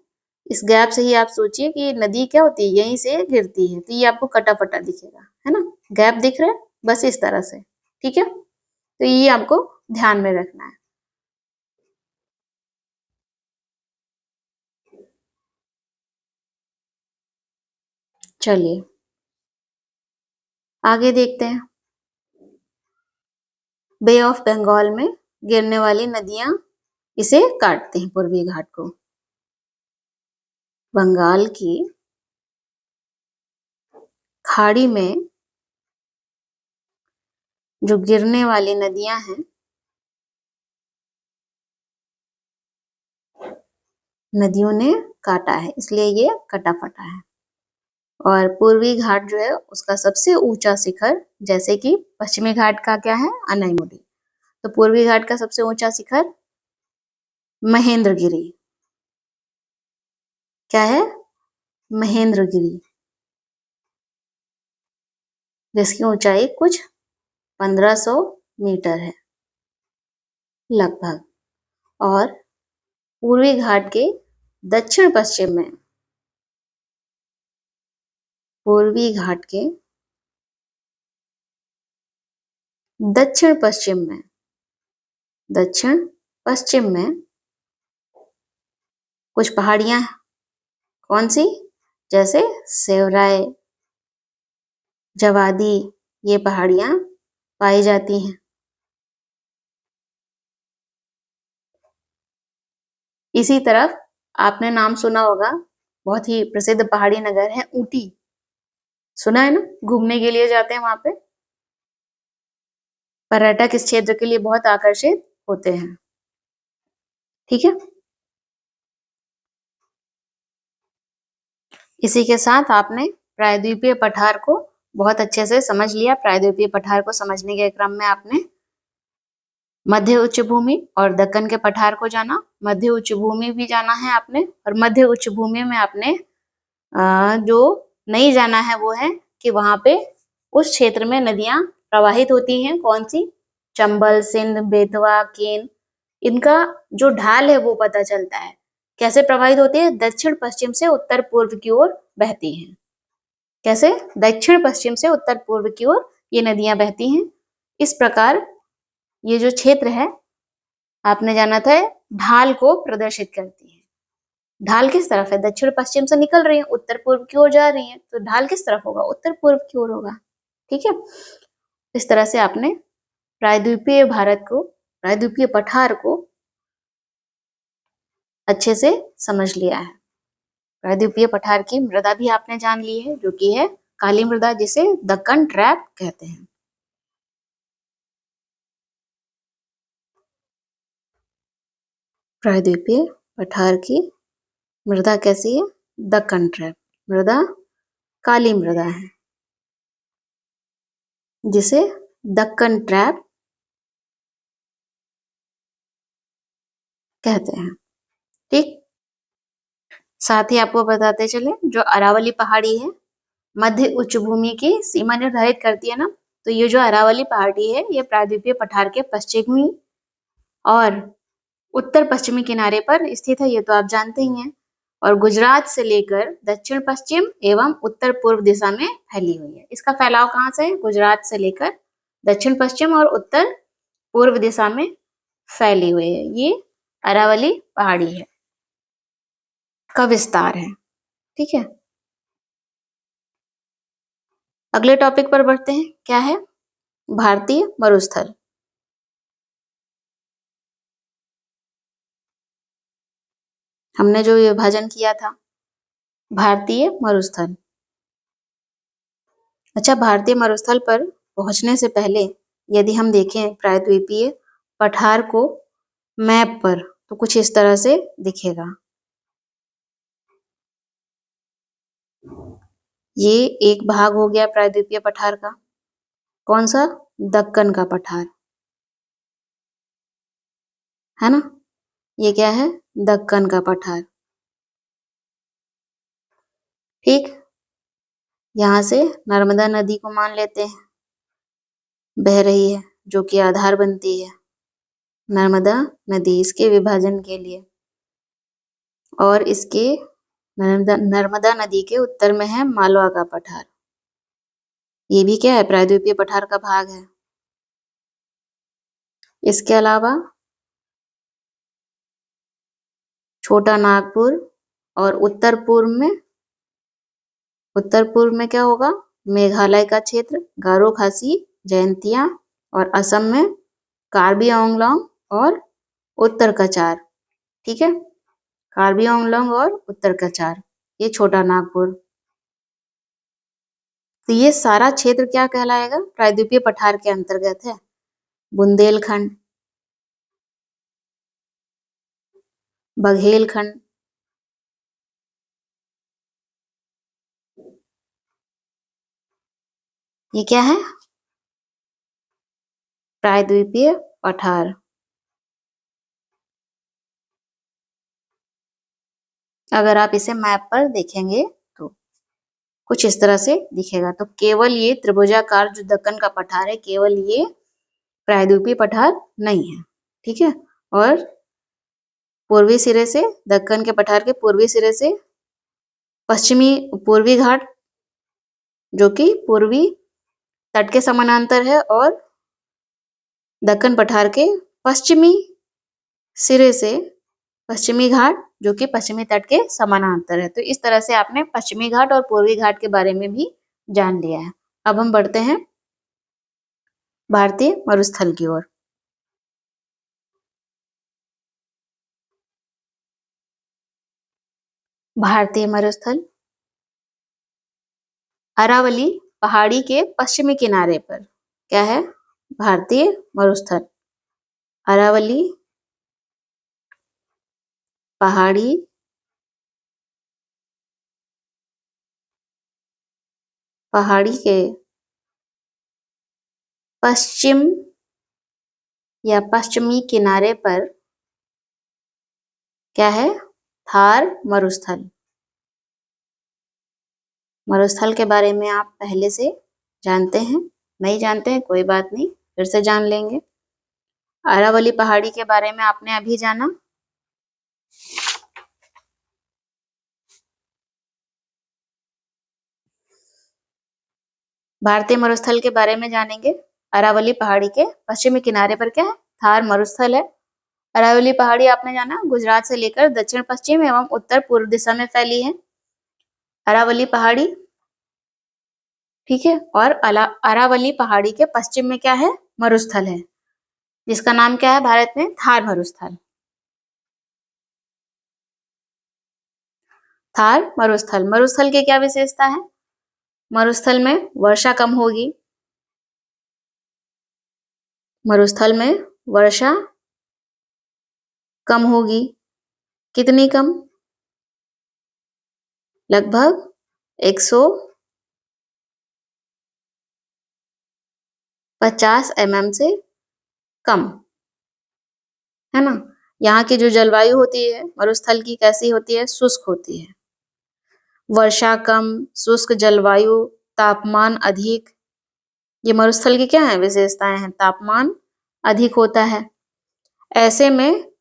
इस गैप से ही आप सोचिए कि नदी क्या होती है? यहीं से गिरती है, तो ये आपको कटा फटा दिखेगा, है ना? गैप दिख रहा है, बस इस तरह से। ठीक है, तो ये आपको ध्यान में रखना है। चलिए आगे देखते हैं। बे ऑफ बंगाल में गिरने वाली नदियां इसे काटते हैं, पूर्वी घाट को। बंगाल की खाड़ी में जो गिरने वाली नदियां हैं, नदियों ने काटा है, इसलिए ये कटा फटा है। और पूर्वी घाट जो है उसका सबसे ऊंचा शिखर, जैसे कि पश्चिमी घाट का क्या है, अनायमुडी, तो पूर्वी घाट का सबसे ऊंचा शिखर महेंद्रगिरी। क्या है? महेंद्रगिरी, जिसकी ऊंचाई कुछ 1500 मीटर है लगभग। और पूर्वी घाट के दक्षिण पश्चिम में, पूर्वी घाट के दक्षिण पश्चिम में, दक्षिण पश्चिम में कुछ पहाड़ियां हैं। कौन सी? जैसे सेवराय, जवादी, ये पहाड़ियां पाई जाती हैं। इसी तरफ आपने नाम सुना होगा, बहुत ही प्रसिद्ध पहाड़ी नगर है ऊटी। सुना है ना? घूमने के लिए जाते हैं वहां पे, पर्यटक इस क्षेत्र के लिए बहुत आकर्षित होते हैं। ठीक है, इसी के साथ आपने प्रायद्वीपीय पठार को बहुत अच्छे से समझ लिया। प्रायद्वीपीय पठार को समझने के क्रम में आपने मध्य उच्च भूमि और दक्कन के पठार को जाना, मध्य उच्च भूमि भी जाना है आपने, और मध्य उच्च भूमि में आपने जो नहीं जाना है वो है कि वहां पे उस क्षेत्र में नदियां प्रवाहित होती हैं। कौन सी? चंबल, सिंध, बेतवा, केन। इनका जो ढाल है वो पता चलता है। कैसे प्रवाहित होती है? दक्षिण पश्चिम से उत्तर पूर्व की ओर बहती हैं। कैसे? दक्षिण पश्चिम से उत्तर पूर्व की ओर ये नदियां बहती हैं। इस प्रकार ये जो क्षेत्र है आपने जाना था, ढाल को प्रदर्शित करती है। ढाल किस तरफ है? दक्षिण पश्चिम से निकल रही है, उत्तर पूर्व की ओर जा रही है, तो ढाल किस तरफ होगा? उत्तर पूर्व की ओर होगा। ठीक है, इस तरह से आपने प्रायद्वीपीय भारत को, प्रायद्वीपीय पठार को अच्छे से समझ लिया है। प्रायद्वीपीय पठार की मृदा भी आपने जान ली है, जो कि है काली मृदा, जिसे दक्कन ट्रैप कहते हैं। प्रायद्वीपीय पठार की मृदा कैसी है? दक्कन ट्रैप मृदा, काली मृदा है, जिसे दक्कन ट्रैप कहते हैं। ठीक, साथ ही आपको बताते चले, जो अरावली पहाड़ी है मध्य उच्च भूमि की सीमा निर्धारित करती है ना, तो ये जो अरावली पहाड़ी है ये प्रायद्वीपीय पठार के पश्चिमी और उत्तर पश्चिमी किनारे पर स्थित है, ये तो आप जानते ही हैं। और गुजरात से लेकर दक्षिण पश्चिम एवं उत्तर पूर्व दिशा में फैली हुई है। इसका फैलाव कहाँ से है? गुजरात से लेकर दक्षिण पश्चिम और उत्तर पूर्व दिशा में फैली हुई है। ये अरावली पहाड़ी है का विस्तार है। ठीक है, अगले टॉपिक पर बढ़ते हैं। क्या है? भारतीय मरुस्थल। हमने जो विभाजन किया था, भारतीय मरुस्थल। अच्छा, भारतीय मरुस्थल पर पहुंचने से पहले यदि हम देखें प्रायद्वीपीय पठार को मैप पर, तो कुछ इस तरह से दिखेगा। ये एक भाग हो गया प्रायद्वीपीय पठार का। कौन सा? दक्कन का पठार, है ना? ये क्या है? दक्कन का पठार। ठीक, यहाँ से नर्मदा नदी को मान लेते हैं बह रही है, जो कि आधार बनती है नर्मदा नदी इसके विभाजन के लिए। और इसके नर्मदा नदी के उत्तर में है मालवा का पठार। ये भी क्या है? प्रायद्वीपीय पठार का भाग है। इसके अलावा छोटा नागपुर और उत्तर पूर्व में क्या होगा? मेघालय का क्षेत्र, गारो खासी, जयंतिया, और असम में कार्बी आंगलोंग और उत्तर कचार। ठीक है, कार्बी आंगलोंग और उत्तर कचार। ये छोटा नागपुर। तो ये सारा क्षेत्र क्या कहलाएगा? प्रायद्वीपीय पठार के अंतर्गत है। बुंदेलखंड, बघेलखंड, ये क्या है? प्रायद्वीपीय पठार। अगर आप इसे मैप पर देखेंगे तो कुछ इस तरह से दिखेगा। तो केवल ये त्रिभुजाकार जो दक्कन का पठार है, केवल ये प्रायद्वीपीय पठार नहीं है, ठीक है। और पूर्वी सिरे से, दक्कन के पठार के पूर्वी सिरे से पूर्वी घाट जो कि पूर्वी तट के समानांतर है, और दक्कन पठार के पश्चिमी सिरे से पश्चिमी घाट जो कि पश्चिमी तट के समानांतर है। तो इस तरह से आपने पश्चिमी घाट और पूर्वी घाट के बारे में भी जान लिया है। अब हम बढ़ते हैं भारतीय मरुस्थल की ओर। भारतीय मरुस्थल अरावली पहाड़ी के पश्चिमी किनारे पर क्या है? भारतीय मरुस्थल अरावली पहाड़ी के पश्चिम या पश्चिमी किनारे पर क्या है? थार मरुस्थल। मरुस्थल के बारे में आप पहले से जानते हैं, नहीं जानते हैं कोई बात नहीं, फिर से जान लेंगे। अरावली पहाड़ी के बारे में आपने अभी जाना। भारतीय मरुस्थल के बारे में जानेंगे। अरावली पहाड़ी के पश्चिमी किनारे पर क्या है? थार मरुस्थल है। अरावली पहाड़ी आपने जाना गुजरात से लेकर दक्षिण पश्चिम एवं उत्तर पूर्व दिशा में फैली है अरावली पहाड़ी, ठीक है। और अरावली पहाड़ी के पश्चिम में क्या है? मरुस्थल है, जिसका नाम क्या है भारत में? थार मरुस्थल। थार मरुस्थल, मरुस्थल की क्या विशेषता है? मरुस्थल में वर्षा कम होगी, मरुस्थल में वर्षा कम होगी। कितनी कम? लगभग 150 mm से कम, है ना। यहाँ की जो जलवायु होती है मरुस्थल की कैसी होती है? शुष्क होती है। वर्षा कम, शुष्क जलवायु, तापमान अधिक, ये मरुस्थल की क्या है? विशेषताएं हैं। तापमान अधिक होता है। ऐसे में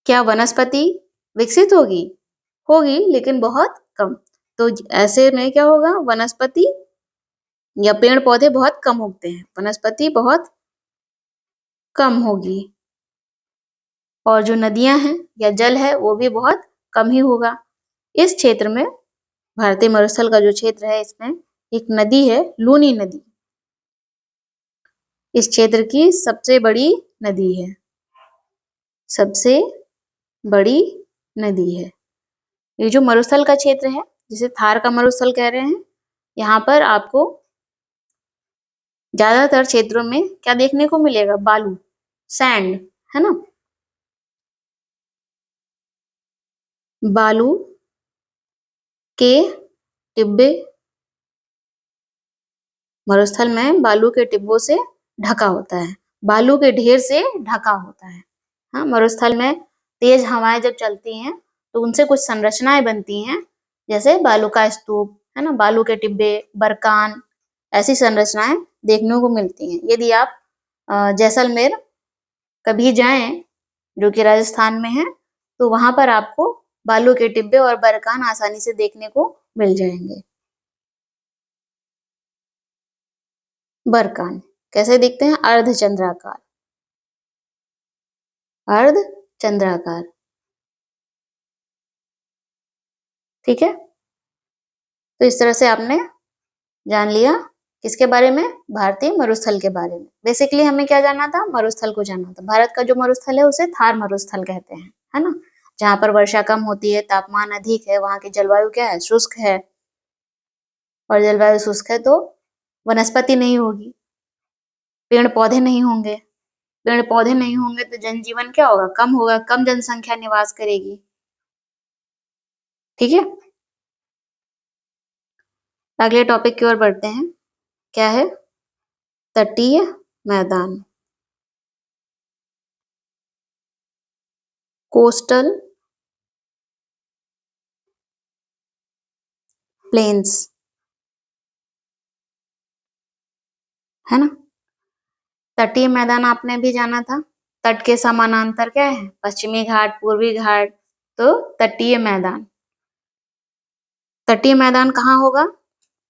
क्या वनस्पति विकसित होगी? होगी, लेकिन बहुत कम। तो ऐसे में क्या होगा? वनस्पति या पेड़ पौधे बहुत कम उगते हैं, वनस्पति बहुत कम होगी। और जो नदियां हैं या जल है वो भी बहुत कम ही होगा। इस क्षेत्र में, भारतीय मरुस्थल का जो क्षेत्र है, इसमें एक नदी है, लूनी नदी, इस क्षेत्र की सबसे बड़ी नदी है, सबसे बड़ी नदी है। ये जो मरुस्थल का क्षेत्र है, जिसे थार का मरुस्थल कह रहे हैं, यहाँ पर आपको ज्यादातर क्षेत्रों में क्या देखने को मिलेगा? बालू, सैंड, है ना। बालू के टिब्बे, मरुस्थल में बालू के टिब्बों से ढका होता है, बालू के ढेर से ढका होता है। हाँ, मरुस्थल में तेज हवाएं जब चलती हैं तो उनसे कुछ संरचनाएं बनती हैं, जैसे बालू का स्तूप, है ना, बालू के टिब्बे, बरकान, ऐसी संरचनाएं देखने को मिलती हैं। यदि आप जैसलमेर कभी जाएं, जो कि राजस्थान में है, तो वहां पर आपको बालू के टिब्बे और बरकान आसानी से देखने को मिल जाएंगे। बरकान कैसे दिखते हैं? अर्धचंद्राकार, अर्धचंद्राकार, ठीक है। तो इस तरह से आपने जान लिया किसके बारे में? भारतीय मरुस्थल के बारे में। बेसिकली हमें क्या जानना था? मरुस्थल को जानना था। भारत का जो मरुस्थल है उसे थार मरुस्थल कहते हैं, है ना। जहाँ पर वर्षा कम होती है, तापमान अधिक है, वहाँ की जलवायु क्या है? शुष्क है। और जलवायु शुष्क है तो वनस्पति नहीं होगी, पेड़ पौधे नहीं होंगे। पेड़ पौधे नहीं होंगे तो जनजीवन क्या होगा? कम होगा, कम जनसंख्या निवास करेगी। ठीक है, अगले टॉपिक की ओर बढ़ते हैं। क्या है? तटीय मैदान, कोस्टल प्लेन्स, है ना। तटीय मैदान आपने भी जाना था। तट के समानांतर क्या है? पश्चिमी घाट, पूर्वी घाट, तो तटीय मैदान। तटीय मैदान कहाँ होगा?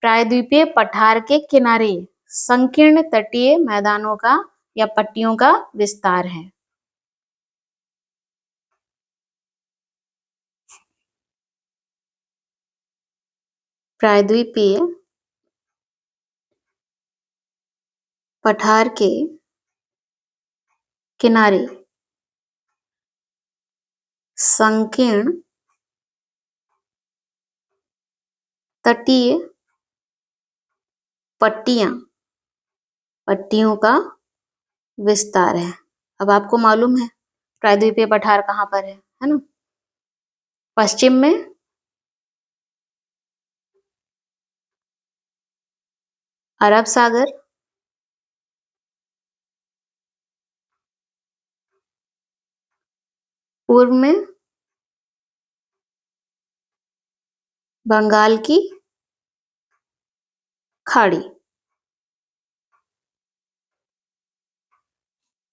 प्रायद्वीपीय पठार के किनारे संकीर्ण तटीय मैदानों का या पट्टियों का विस्तार है। प्रायद्वीपीय पठार के किनारे संकीर्ण तटीय पट्टियों का विस्तार है। अब आपको मालूम है प्रायद्वीपीय पठार कहाँ पर है ना। पश्चिम में अरब सागर, पूर्व में बंगाल की खाड़ी,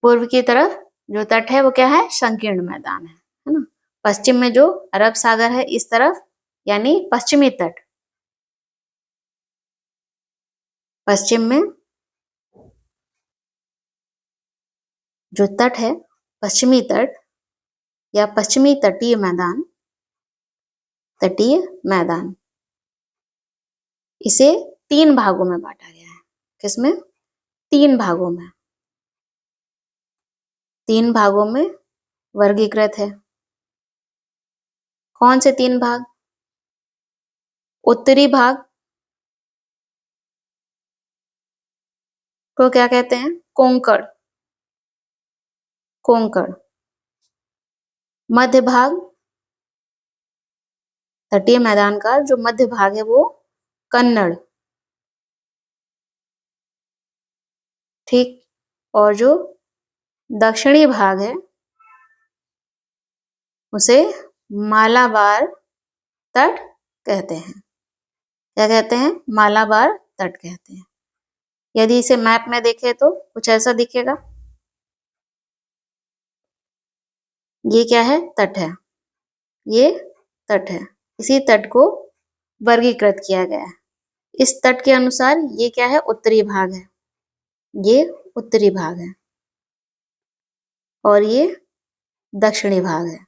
पूर्व की तरफ जो तट है वो क्या है? संकीर्ण मैदान है ना। पश्चिम में जो अरब सागर है इस तरफ, यानी पश्चिमी तट। पश्चिम में जो तट है, पश्चिमी तट या पश्चिमी तटीय मैदान, तटीय मैदान, इसे 3 भागों में बांटा गया है। किसमें? 3 भागों में। 3 भागों में वर्गीकृत है। कौन से 3 भाग? उत्तरी भाग को क्या कहते हैं? कोंकण। कोंकण। मध्य भाग, तटीय मैदान का जो मध्य भाग है वो कन्नड़। ठीक, और जो दक्षिणी भाग है उसे मालाबार तट कहते हैं। क्या कहते हैं? मालाबार तट कहते हैं। यदि इसे मैप में देखें तो कुछ ऐसा दिखेगा। ये क्या है? तट है। ये तट है। इसी तट को वर्गीकृत किया गया है। इस तट के अनुसार ये क्या है? उत्तरी भाग है। ये उत्तरी भाग है और ये दक्षिणी भाग है।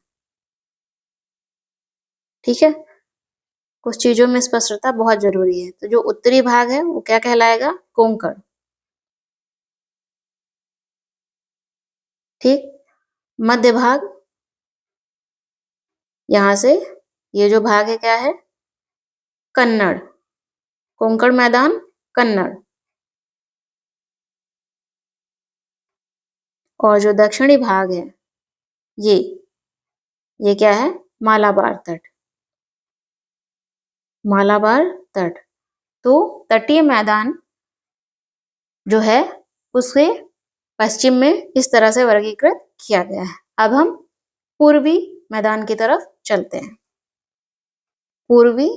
ठीक है, कुछ चीजों में स्पष्टता बहुत जरूरी है। तो जो उत्तरी भाग है वो क्या कहलाएगा? कोंकण। ठीक, मध्य भाग, यहां से ये जो भाग है क्या है? कन्नड़। कोंकण मैदान कन्नड़। और जो दक्षिणी भाग है ये क्या है? मालाबार तट। मालाबार तट। तो तटीय मैदान जो है उसे पश्चिम में इस तरह से वर्गीकृत किया गया है। अब हम पूर्वी मैदान की तरफ चलते हैं। पूर्वी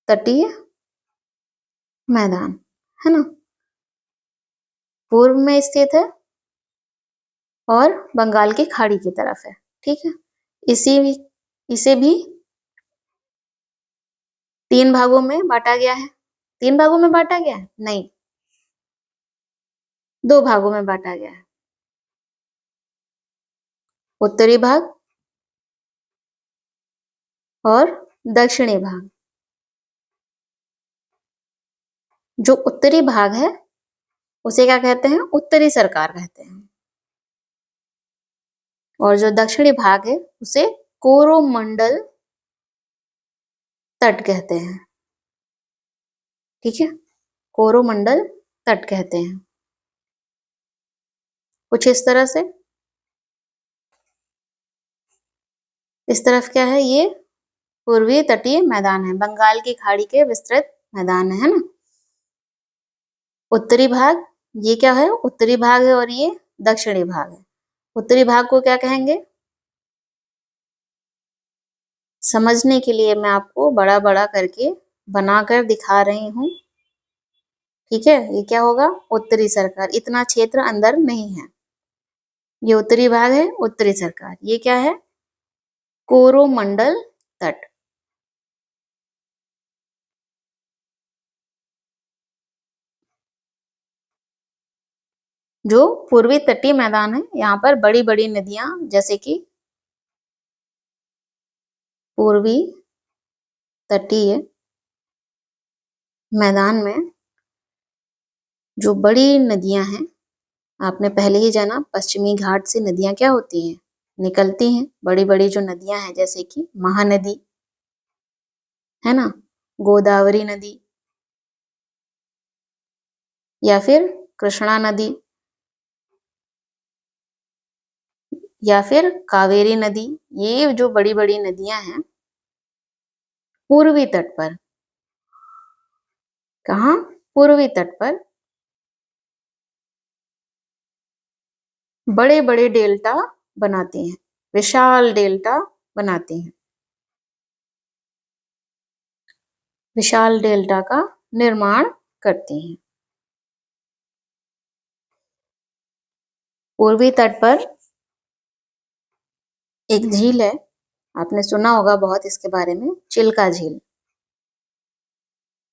तटीय मैदान, है ना, पूर्व में स्थित है और बंगाल की खाड़ी की तरफ है। ठीक है, इसे भी 3 भागों में बांटा गया है। 3 भागों में बांटा गया है? नहीं, 2 भागों में बांटा गया है। उत्तरी भाग और दक्षिणी भाग। जो उत्तरी भाग है उसे क्या कहते हैं? उत्तरी सरकार कहते हैं। और जो दक्षिणी भाग है उसे कोरोमंडल तट कहते हैं। ठीक है, कोरोमंडल तट कहते हैं। कुछ इस तरह से, इस तरफ क्या है, ये पूर्वी तटीय मैदान है, बंगाल की खाड़ी के विस्तृत मैदान है ना। उत्तरी भाग, ये क्या है, उत्तरी भाग है और ये दक्षिणी भाग है। उत्तरी भाग को क्या कहेंगे, समझने के लिए मैं आपको बड़ा बड़ा करके बनाकर दिखा रही हूँ। ठीक है, ये क्या होगा, उत्तरी सरकार, इतना क्षेत्र अंदर नहीं है। ये उत्तरी भाग है, उत्तरी सरकार। ये क्या है, कोरोमंडल तट। जो पूर्वी तटीय मैदान है, यहाँ पर बड़ी बड़ी नदियां, जैसे कि पूर्वी तटीय मैदान में जो बड़ी नदियां हैं, आपने पहले ही जाना, पश्चिमी घाट से नदियां क्या होती हैं, निकलती हैं। बड़ी बड़ी जो नदियां हैं, जैसे कि महानदी है ना, गोदावरी नदी, या फिर कृष्णा नदी, या फिर कावेरी नदी। ये जो बड़ी बड़ी नदियां हैं पूर्वी तट पर, कहाँ, पूर्वी तट पर बड़े बड़े डेल्टा बनाती हैं, विशाल डेल्टा बनाती हैं, विशाल डेल्टा का निर्माण करती हैं। पूर्वी तट पर एक झील है, आपने सुना होगा बहुत इसके बारे में, चिल्का झील,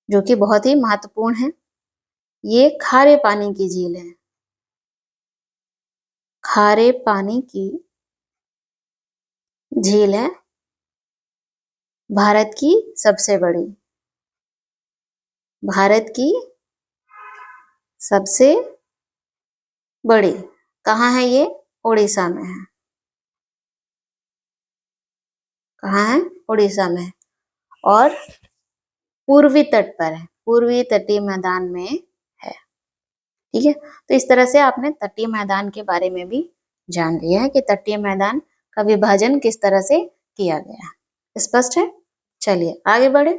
जो कि बहुत ही महत्वपूर्ण है। ये खारे पानी की झील है, खारे पानी की झील है, भारत की सबसे बड़ी, भारत की सबसे बड़ी। कहाँ है ये, उड़ीसा में है। कहाँ है, उड़ीसा में है, और पूर्वी तट पर है, पूर्वी तटीय मैदान में है। ठीक है, तो इस तरह से आपने तटीय मैदान के बारे में भी जान लिया है कि तटीय मैदान का विभाजन किस तरह से किया गया है। स्पष्ट है, चलिए आगे बढ़े,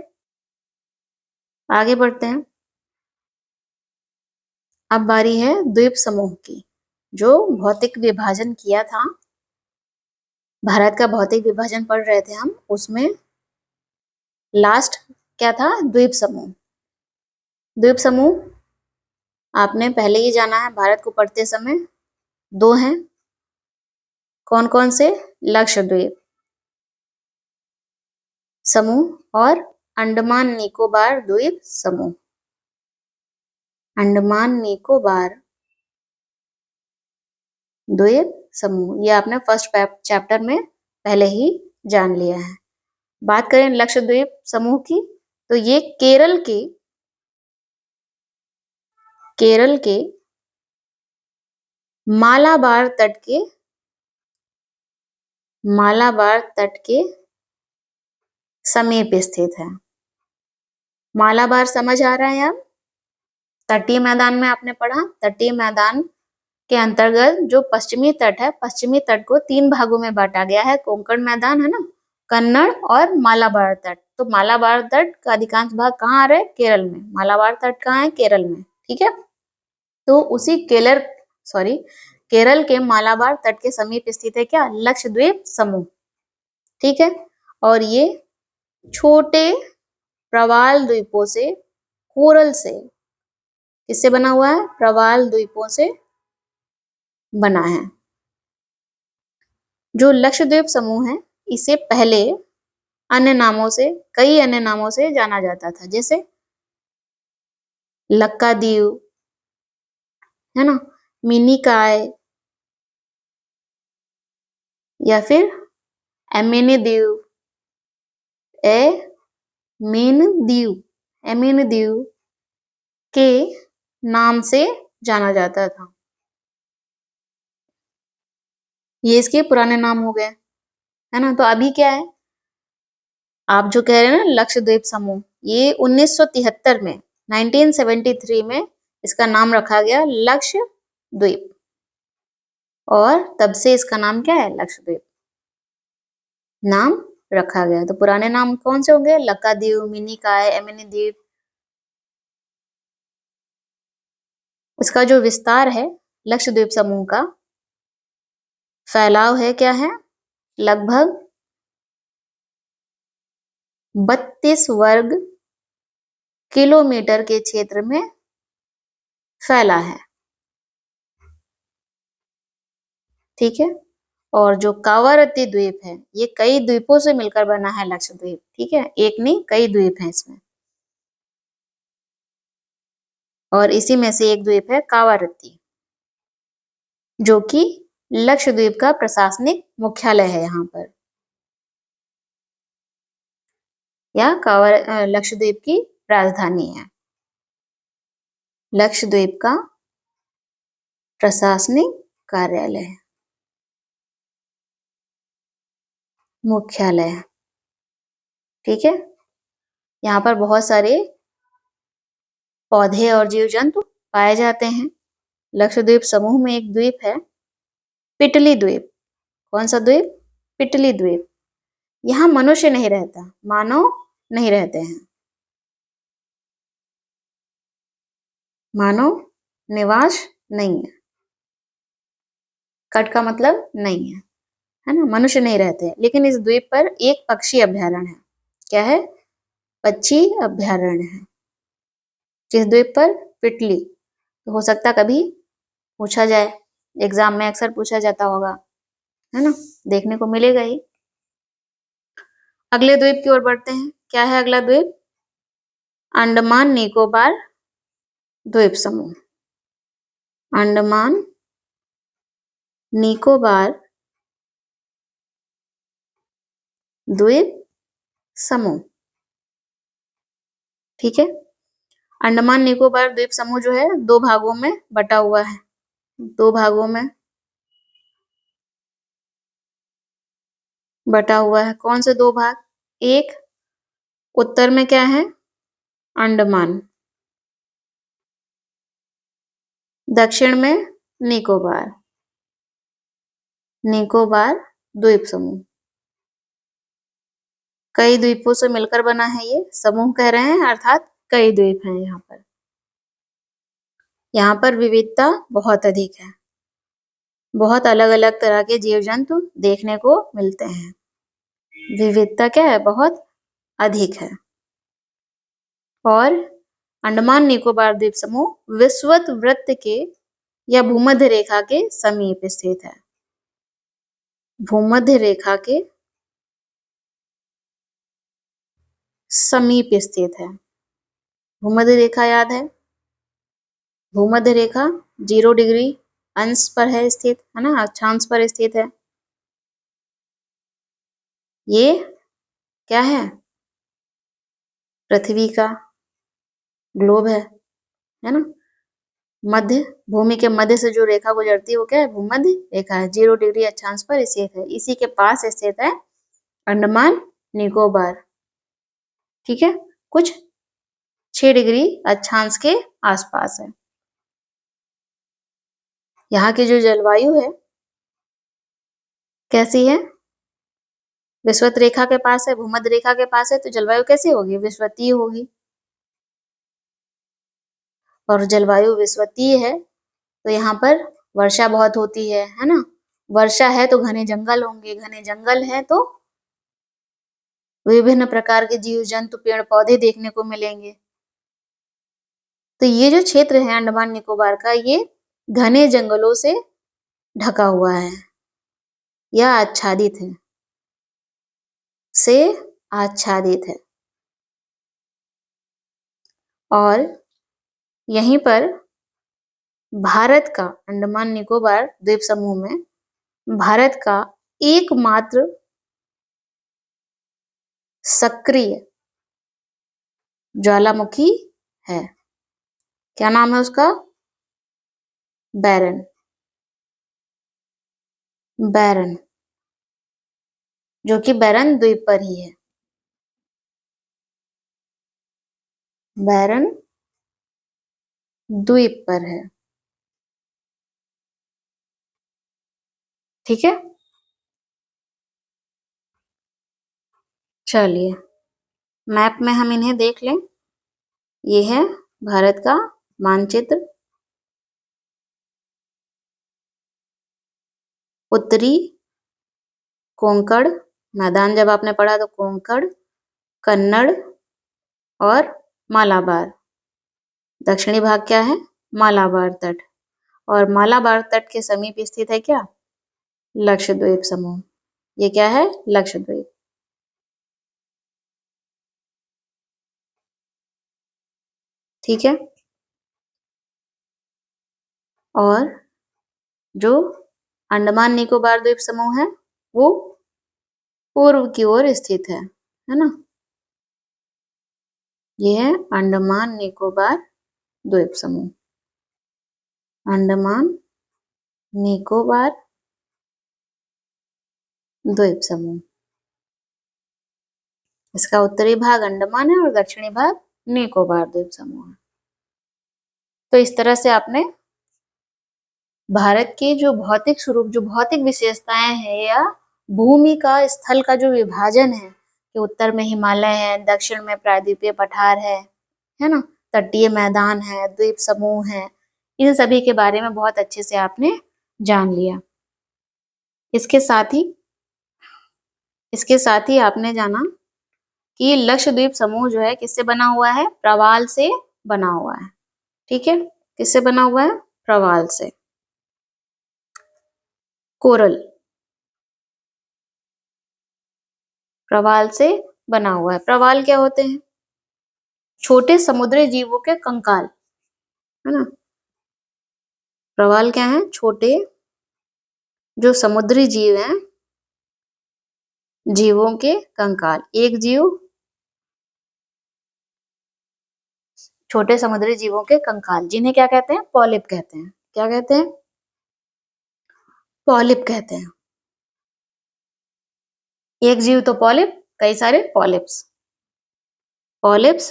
आगे बढ़ते हैं। अब बारी है द्वीप समूह की। जो भौतिक विभाजन किया था, भारत का भौतिक विभाजन पढ़ रहे थे हम, उसमें लास्ट क्या था, द्वीप समूह। द्वीप समूह आपने पहले ही जाना है, भारत को पढ़ते समय, दो हैं। कौन कौन से, लक्षद्वीप समूह और अंडमान निकोबार द्वीप समूह। अंडमान निकोबार द्वीप समूह, ये आपने फर्स्ट चैप्टर में पहले ही जान लिया है। बात करें लक्षद्वीप समूह की, तो ये केरल के मालाबार तट के समीप स्थित है। मालाबार समझ आ रहा है अब, तटीय मैदान में आपने पढ़ा, तटीय मैदान के अंतर्गत जो पश्चिमी तट है, पश्चिमी तट को तीन भागों में बांटा गया है, कोंकण मैदान है ना, कन्नड़ और मालाबार तट। तो मालाबार तट का अधिकांश भाग कहाँ आ रहा है, केरल में। मालाबार तट कहाँ है, केरल में। ठीक है, तो उसी केरल के मालाबार तट के समीप स्थित है क्या, लक्षद्वीप समूह। ठीक है, और ये छोटे प्रवाल द्वीपों से, कोरल से, किससे बना हुआ है, प्रवाल द्वीपों से बना है। जो लक्षद्वीप समूह है, इसे पहले अन्य नामों से, कई अन्य नामों से जाना जाता था, जैसे लक्कादीव है ना, मिनिकॉय, या फिर एमिनी द्वीप के नाम से जाना जाता था। ये इसके पुराने नाम हो गए। है ना। तो अभी क्या है, आप जो कह रहे हैं ना लक्षद्वीप समूह, ये 1973 में 1973 में इसका नाम रखा गया लक्षद्वीप, और तब से इसका नाम क्या है, लक्षद्वीप नाम रखा गया। तो पुराने नाम कौन से होंगे, लक्काद्वीप, मिनिकॉय, एमिनी द्वीप। इसका जो विस्तार है लक्षद्वीप समूह का, फैलाव है क्या है, लगभग 32 वर्ग किलोमीटर के क्षेत्र में फैला है। ठीक है। और जो कावारत्ती द्वीप है, ये कई द्वीपों से मिलकर बना है लक्षद्वीप। ठीक है, एक नहीं कई द्वीप हैं इसमें, और इसी में से एक द्वीप है कावारत्ती, जो कि लक्षद्वीप का प्रशासनिक मुख्यालय है यहाँ पर, या लक्षद्वीप की राजधानी है। लक्षद्वीप का प्रशासनिक कार्यालय, मुख्यालय। ठीक है। यहाँ पर बहुत सारे पौधे और जीव जंतु पाए जाते हैं। लक्षद्वीप समूह में एक द्वीप है पिटली द्वीप। कौन सा द्वीप, पिटली द्वीप। यहाँ मनुष्य नहीं रहता, मानव नहीं रहते हैं, मानव निवास नहीं है। कट का मतलब नहीं है ना, मनुष्य नहीं रहते हैं। लेकिन इस द्वीप पर एक पक्षी अभ्यारण्य है। क्या है, पक्षी अभ्यारण्य है। किस द्वीप पर, पिटली। तो हो सकता कभी पूछा जाए, एग्जाम में अक्सर पूछा जाता होगा, है ना, देखने को मिलेगा ही। अगले द्वीप की ओर बढ़ते हैं। क्या है अगला द्वीप, अंडमान निकोबार द्वीप समूह। अंडमान निकोबार द्वीप समूह। ठीक है। अंडमान निकोबार द्वीप समूह जो है दो भागों में बटा हुआ है, दो भागों में बटा हुआ है। कौन से दो भाग, एक उत्तर में क्या है, अंडमान, दक्षिण में निकोबार, निकोबार द्वीप समूह। कई द्वीपों से मिलकर बना है ये समूह, कह रहे हैं, अर्थात कई द्वीप हैं यहाँ पर। यहाँ पर विविधता बहुत अधिक है, बहुत अलग अलग तरह के जीव जंतु देखने को मिलते हैं। विविधता क्या है, बहुत अधिक है। और अंडमान निकोबार द्वीप समूह विषुवत वृत्त के या भूमध्य रेखा के समीप स्थित है। भूमध्य रेखा के समीप स्थित है। भूमध्य रेखा याद है, भूमध्य रेखा 0 डिग्री अंश पर है स्थित, है ना, अक्षांश पर स्थित है। ये क्या है, पृथ्वी का ग्लोब है ना। मध्य, भूमि के मध्य से जो रेखा गुजरती है वो क्या है, भूमध्य रेखा है, 0 डिग्री अक्षांश पर स्थित है। इसी के पास स्थित है अंडमान निकोबार। ठीक है, कुछ 6 डिग्री अक्षांश के आसपास है। यहाँ की जो जलवायु है कैसी है, विषुवत रेखा के पास है, भूमध्य रेखा के पास है, तो जलवायु कैसी होगी, विषुवतीय होगी। और जलवायु विषुवतीय है तो यहाँ पर वर्षा बहुत होती है ना। वर्षा है तो घने जंगल होंगे, घने जंगल है तो विभिन्न प्रकार के जीव जंतु पेड़ पौधे देखने को मिलेंगे। तो ये जो क्षेत्र है अंडमान निकोबार का, ये घने जंगलों से ढका हुआ है या आच्छादित है, से आच्छादित है। और यहीं पर भारत का, अंडमान निकोबार द्वीप समूह में भारत का एकमात्र सक्रिय ज्वालामुखी है। क्या नाम है उसका, बैरन, बैरन। जो कि बैरन द्वीप पर ही है। बैरन द्वीप पर है। ठीक है, चलिए मैप में हम इन्हें देख लें। ये है भारत का मानचित्र। उत्तरी कोंकण मैदान, जब आपने पढ़ा तो कोंकण, कन्नड़ और मालाबार। दक्षिणी भाग क्या है? मालाबार तट। और मालाबार तट के समीप स्थित है क्या? लक्षद्वीप समूह। ये क्या है? लक्षद्वीप। ठीक है, और जो अंडमान निकोबार द्वीप समूह है वो पूर्व की ओर स्थित है ना? ये है अंडमान निकोबार द्वीप समूह। अंडमान निकोबार द्वीप समूह। इसका उत्तरी भाग अंडमान है और दक्षिणी भाग निकोबार द्वीप समूह है। तो इस तरह से आपने भारत के जो भौतिक स्वरूप, जो भौतिक विशेषताएं हैं या भूमि का, स्थल का जो विभाजन है कि उत्तर में हिमालय है, दक्षिण में प्रायद्वीपीय पठार है ना, तटीय मैदान है, द्वीप समूह है, इन सभी के बारे में बहुत अच्छे से आपने जान लिया। इसके साथ ही आपने जाना कि लक्षद्वीप समूह जो है किससे बना हुआ है? प्रवाल से बना हुआ है। ठीक है, किससे बना हुआ है? प्रवाल से। कोरल, प्रवाल से बना हुआ है। प्रवाल क्या होते हैं? छोटे समुद्री जीवों के कंकाल, है ना? प्रवाल क्या है? छोटे जो समुद्री जीव हैं, जीवों के कंकाल। एक जीव, छोटे समुद्री जीवों के कंकाल, जिन्हें क्या कहते हैं? पॉलिप कहते हैं। क्या कहते हैं? पॉलिप कहते हैं। एक जीव तो पॉलिप, कई सारे पॉलिप्स, पॉलिप्स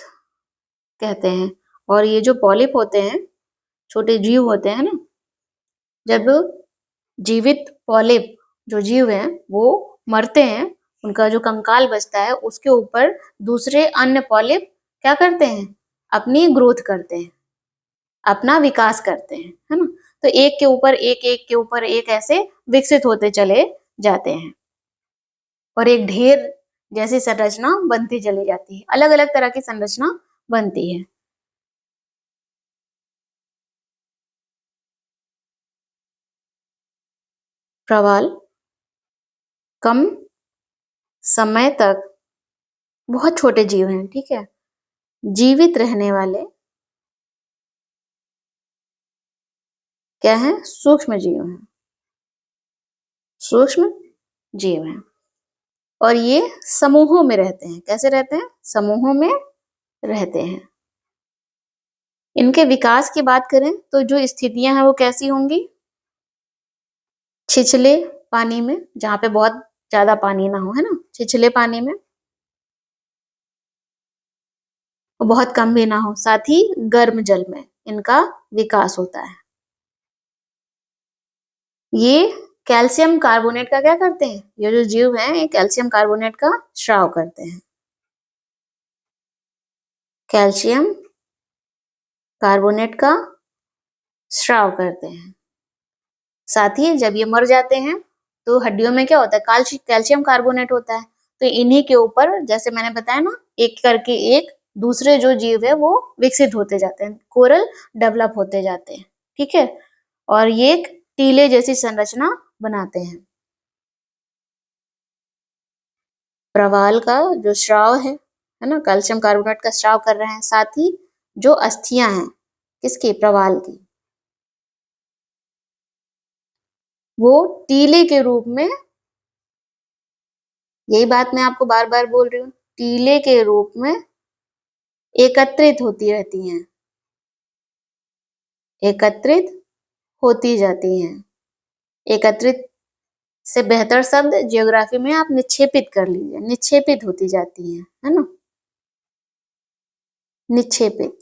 कहते हैं। और ये जो पॉलिप होते हैं, छोटे जीव होते हैं ना, जब जीवित पॉलिप जो जीव हैं वो मरते हैं, उनका जो कंकाल बचता है उसके ऊपर दूसरे अन्य पॉलिप क्या करते हैं? अपनी ग्रोथ करते हैं, अपना विकास करते हैं, है ना? तो एक के ऊपर एक, एक के ऊपर एक ऐसे विकसित होते चले जाते हैं और एक ढेर जैसी संरचना बनती चली जाती है। अलग अलग तरह की संरचना बनती है। प्रवाल कम समय तक, बहुत छोटे जीव हैं, ठीक है, जीवित रहने वाले क्या है? सूक्ष्म जीव हैं। सूक्ष्म जीव हैं और ये समूहों में रहते हैं। कैसे रहते हैं? समूहों में रहते हैं। इनके विकास की बात करें तो जो स्थितियां हैं वो कैसी होंगी? छिछले पानी में, जहां पे बहुत ज्यादा पानी ना हो, है ना, छिछले पानी में, और बहुत कम भी ना हो, साथ ही गर्म जल में इनका विकास होता है। ये कैल्शियम कार्बोनेट का क्या करते हैं? ये जो जीव हैं ये कैल्शियम कार्बोनेट का स्राव करते हैं। कैल्शियम कार्बोनेट का स्राव करते हैं। साथ ही जब ये मर जाते हैं तो हड्डियों में क्या होता है? कैल्शियम कार्बोनेट होता है। तो इन्हीं के ऊपर, जैसे मैंने बताया ना, एक करके एक दूसरे जो जीव है वो विकसित होते जाते हैं, कोरल डेवलप होते जाते हैं। ठीक है, और ये एक टीले जैसी संरचना बनाते हैं। प्रवाल का जो स्राव है ना, कैल्शियम कार्बोनेट का स्राव कर रहे हैं। साथ ही जो अस्थियां हैं किसकी? प्रवाल की, वो टीले के रूप में, यही बात मैं आपको बार बार बोल रही हूँ, टीले के रूप में एकत्रित होती रहती हैं, एकत्रित होती जाती हैं। एकत्रित से बेहतर शब्द जियोग्राफी में आप निक्षेपित कर लीजिए, निक्षेपित होती जाती है ना, निक्षेपित।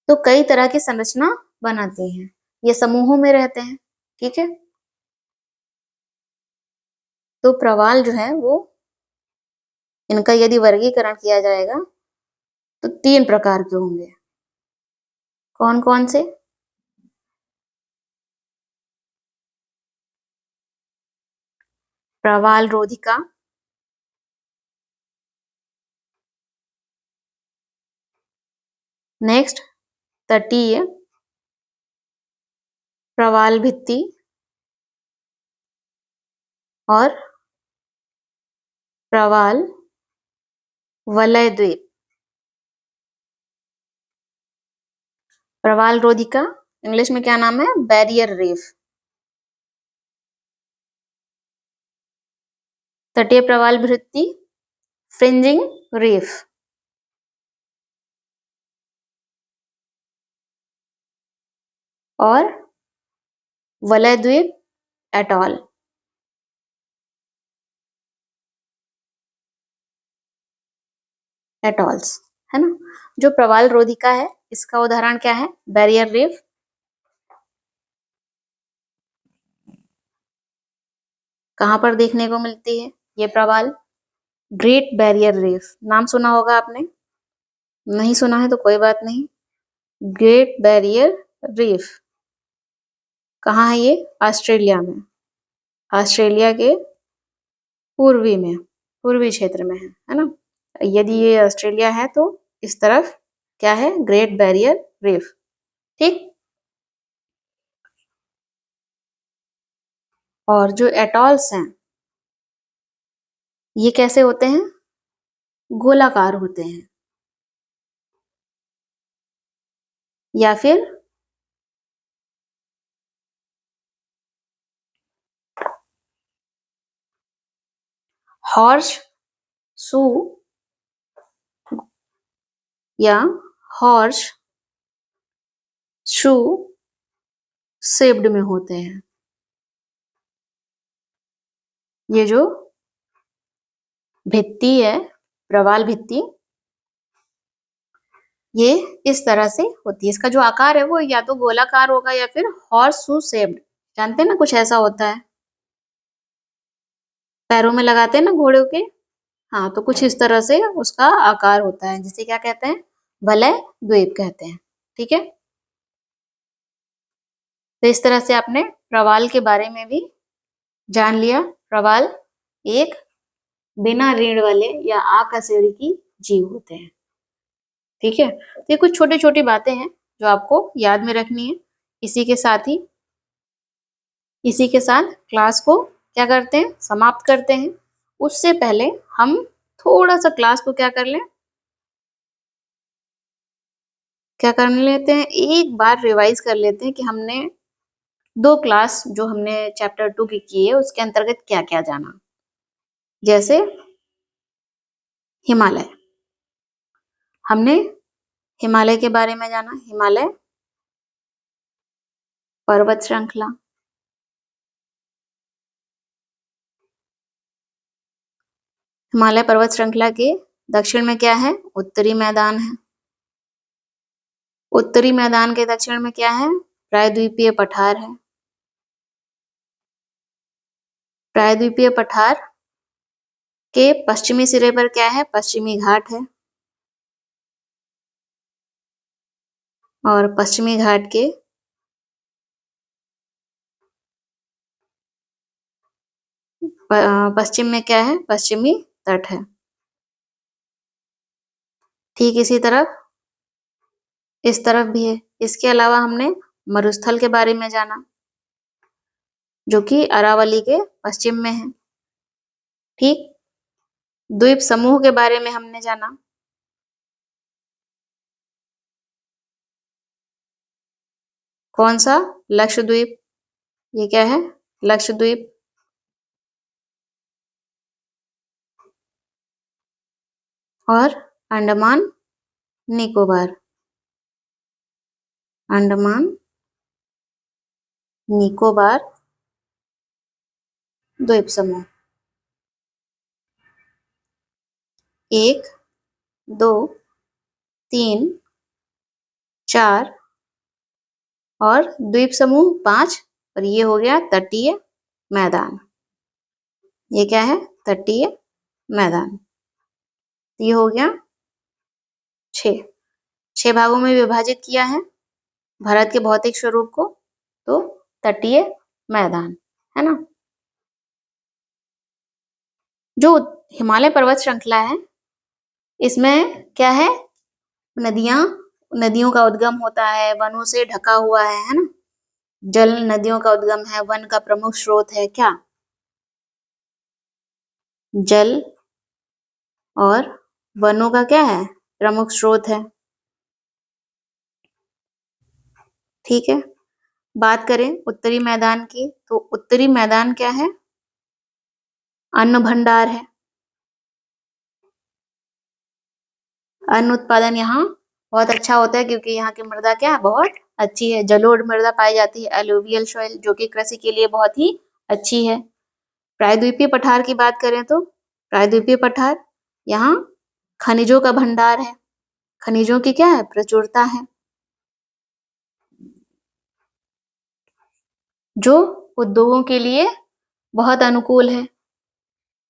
तो कई तरह की संरचना बनाते हैं, ये समूहों में रहते हैं, ठीक है। तो प्रवाल जो है वो, इनका यदि वर्गीकरण किया जाएगा तो 3 प्रकार के होंगे। कौन कौन से? प्रवाल रोधिका, नेक्स्ट तटीय, प्रवाल भित्ति और प्रवाल वलय द्वीप। प्रवाल रोधिका इंग्लिश में क्या नाम है? Barrier reef. तटीय प्रवाल भित्ति फ्रिंजिंग रीफ। और वलय द्वीप एटॉल। एटॉल्स, है ना। जो प्रवाल रोधिका है इसका उदाहरण क्या है? Barrier reef. कहां पर देखने को मिलती है ये प्रवाल? ग्रेट बैरियर रीफ, नाम सुना होगा आपने, नहीं सुना है तो कोई बात नहीं। ग्रेट बैरियर रीफ कहाँ है ये? ऑस्ट्रेलिया में, ऑस्ट्रेलिया के पूर्वी में, पूर्वी क्षेत्र में है ना। यदि ये ऑस्ट्रेलिया है तो इस तरफ क्या है? ग्रेट बैरियर रीफ, ठीक। और जो एटॉल्स हैं ये कैसे होते हैं? गोलाकार होते हैं, या फिर हॉर्स शू या हॉर्स शू शेप्ड में होते हैं। ये जो भित्ति है, प्रवाल भित्ति, ये इस तरह से होती है। इसका जो आकार है वो या तो गोलाकार होगा या फिर हॉर्स शू शेप्ड, जानते हैं ना, कुछ ऐसा होता है, पैरों में लगाते हैं ना घोड़ों के, हाँ, तो कुछ इस तरह से उसका आकार होता है, जिसे क्या कहते हैं? वलय द्वीप कहते हैं, ठीक है। तो इस तरह से आपने प्रवाल के बारे में भी जान लिया। प्रवाल एक बिना रीढ़ वाले या आकशेरुकी जीव होते हैं, ठीक है। तो ये कुछ छोटी छोटी बातें हैं जो आपको याद में रखनी है। इसी के साथ क्लास को क्या करते हैं? समाप्त करते हैं। उससे पहले हम थोड़ा सा क्लास को क्या कर लें? क्या कर लेते हैं? एक बार रिवाइज कर लेते हैं कि हमने 2 क्लास जो हमने चैप्टर 2 की है उसके अंतर्गत क्या क्या जाना। जैसे हिमालय, हमने हिमालय के बारे में जाना, हिमालय पर्वत श्रृंखला। हिमालय पर्वत श्रृंखला के दक्षिण में क्या है? उत्तरी मैदान है। उत्तरी मैदान के दक्षिण में क्या है? प्रायद्वीपीय पठार है। प्रायद्वीपीय पठार के पश्चिमी सिरे पर क्या है? पश्चिमी घाट है। और पश्चिमी घाट के पश्चिम में क्या है? पश्चिमी तट है। ठीक इसी तरफ इस तरफ भी है। इसके अलावा हमने मरुस्थल के बारे में जाना जो कि अरावली के पश्चिम में है, ठीक। द्वीप समूह के बारे में हमने जाना, कौन सा? लक्षद्वीप। ये क्या है? लक्षद्वीप। और अंडमान निकोबार, अंडमान निकोबार द्वीप समूह 1, 2, 3, 4 और द्वीप समूह 5 और ये हो गया तटीय मैदान। ये क्या है? तटीय मैदान। ये हो गया 6 भागों में विभाजित किया है भारत के भौतिक स्वरूप को, तो तटीय मैदान है ना। जो हिमालय पर्वत श्रृंखला है इसमें क्या है? नदियों का उद्गम होता है, वनों से ढका हुआ है ना। जल नदियों का उद्गम है, वन का प्रमुख स्रोत है क्या? जल और वनों का क्या है? प्रमुख स्रोत है। ठीक है, बात करें उत्तरी मैदान की, तो उत्तरी मैदान क्या है? अन्न भंडार है। अन्न उत्पादन यहाँ बहुत अच्छा होता है क्योंकि यहाँ की मृदा क्या बहुत अच्छी है, जलोढ़ मृदा पाई जाती है, एलुवियल सॉइल, जो कि कृषि के लिए बहुत ही अच्छी है। प्रायद्वीपीय पठार की बात करें तो प्रायद्वीपीय पठार यहाँ खनिजों का भंडार है, खनिजों की क्या है? प्रचुरता है, जो उद्योगों के लिए बहुत अनुकूल है।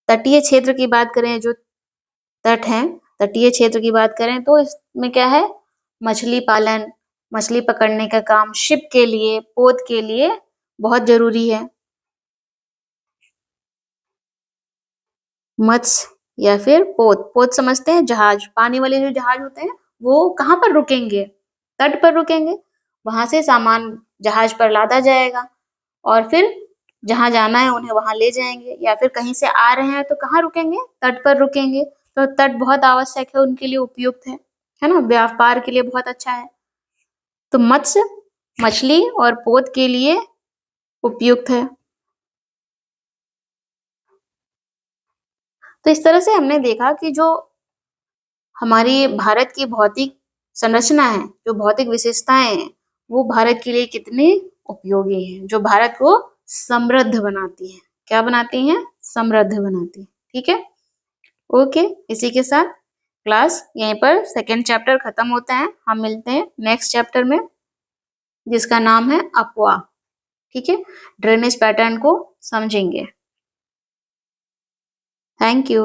तटीय क्षेत्र की बात करें, जो तट है, तटीय क्षेत्र की बात करें तो इसमें क्या है? मछली पालन, मछली पकड़ने का काम शिप के लिए, पोत के लिए बहुत जरूरी है। मत्स्य या फिर पोत समझते हैं? जहाज, पानी वाले जो जहाज होते हैं वो कहाँ पर रुकेंगे? तट पर रुकेंगे। वहां से सामान जहाज पर लादा जाएगा और फिर जहां जाना है उन्हें वहां ले जाएंगे, या फिर कहीं से आ रहे हैं तो कहाँ रुकेंगे? तट पर रुकेंगे। तो तट बहुत आवश्यक है, उनके लिए उपयुक्त है ना, व्यापार के लिए बहुत अच्छा है। तो मत्स्य, मछली और पोत के लिए उपयुक्त है। तो इस तरह से हमने देखा कि जो हमारी भारत की भौतिक संरचना है, जो भौतिक विशेषताएं हैं, वो भारत के लिए कितनी उपयोगी हैं, जो भारत को समृद्ध बनाती है। क्या बनाती हैं? समृद्ध बनाती है। ठीक है, ओके। इसी के साथ क्लास यहीं पर सेकेंड चैप्टर खत्म होता है। हम मिलते हैं नेक्स्ट चैप्टर में जिसका नाम है अपवा। ठीक है, ड्रेनेज पैटर्न को समझेंगे। Thank you.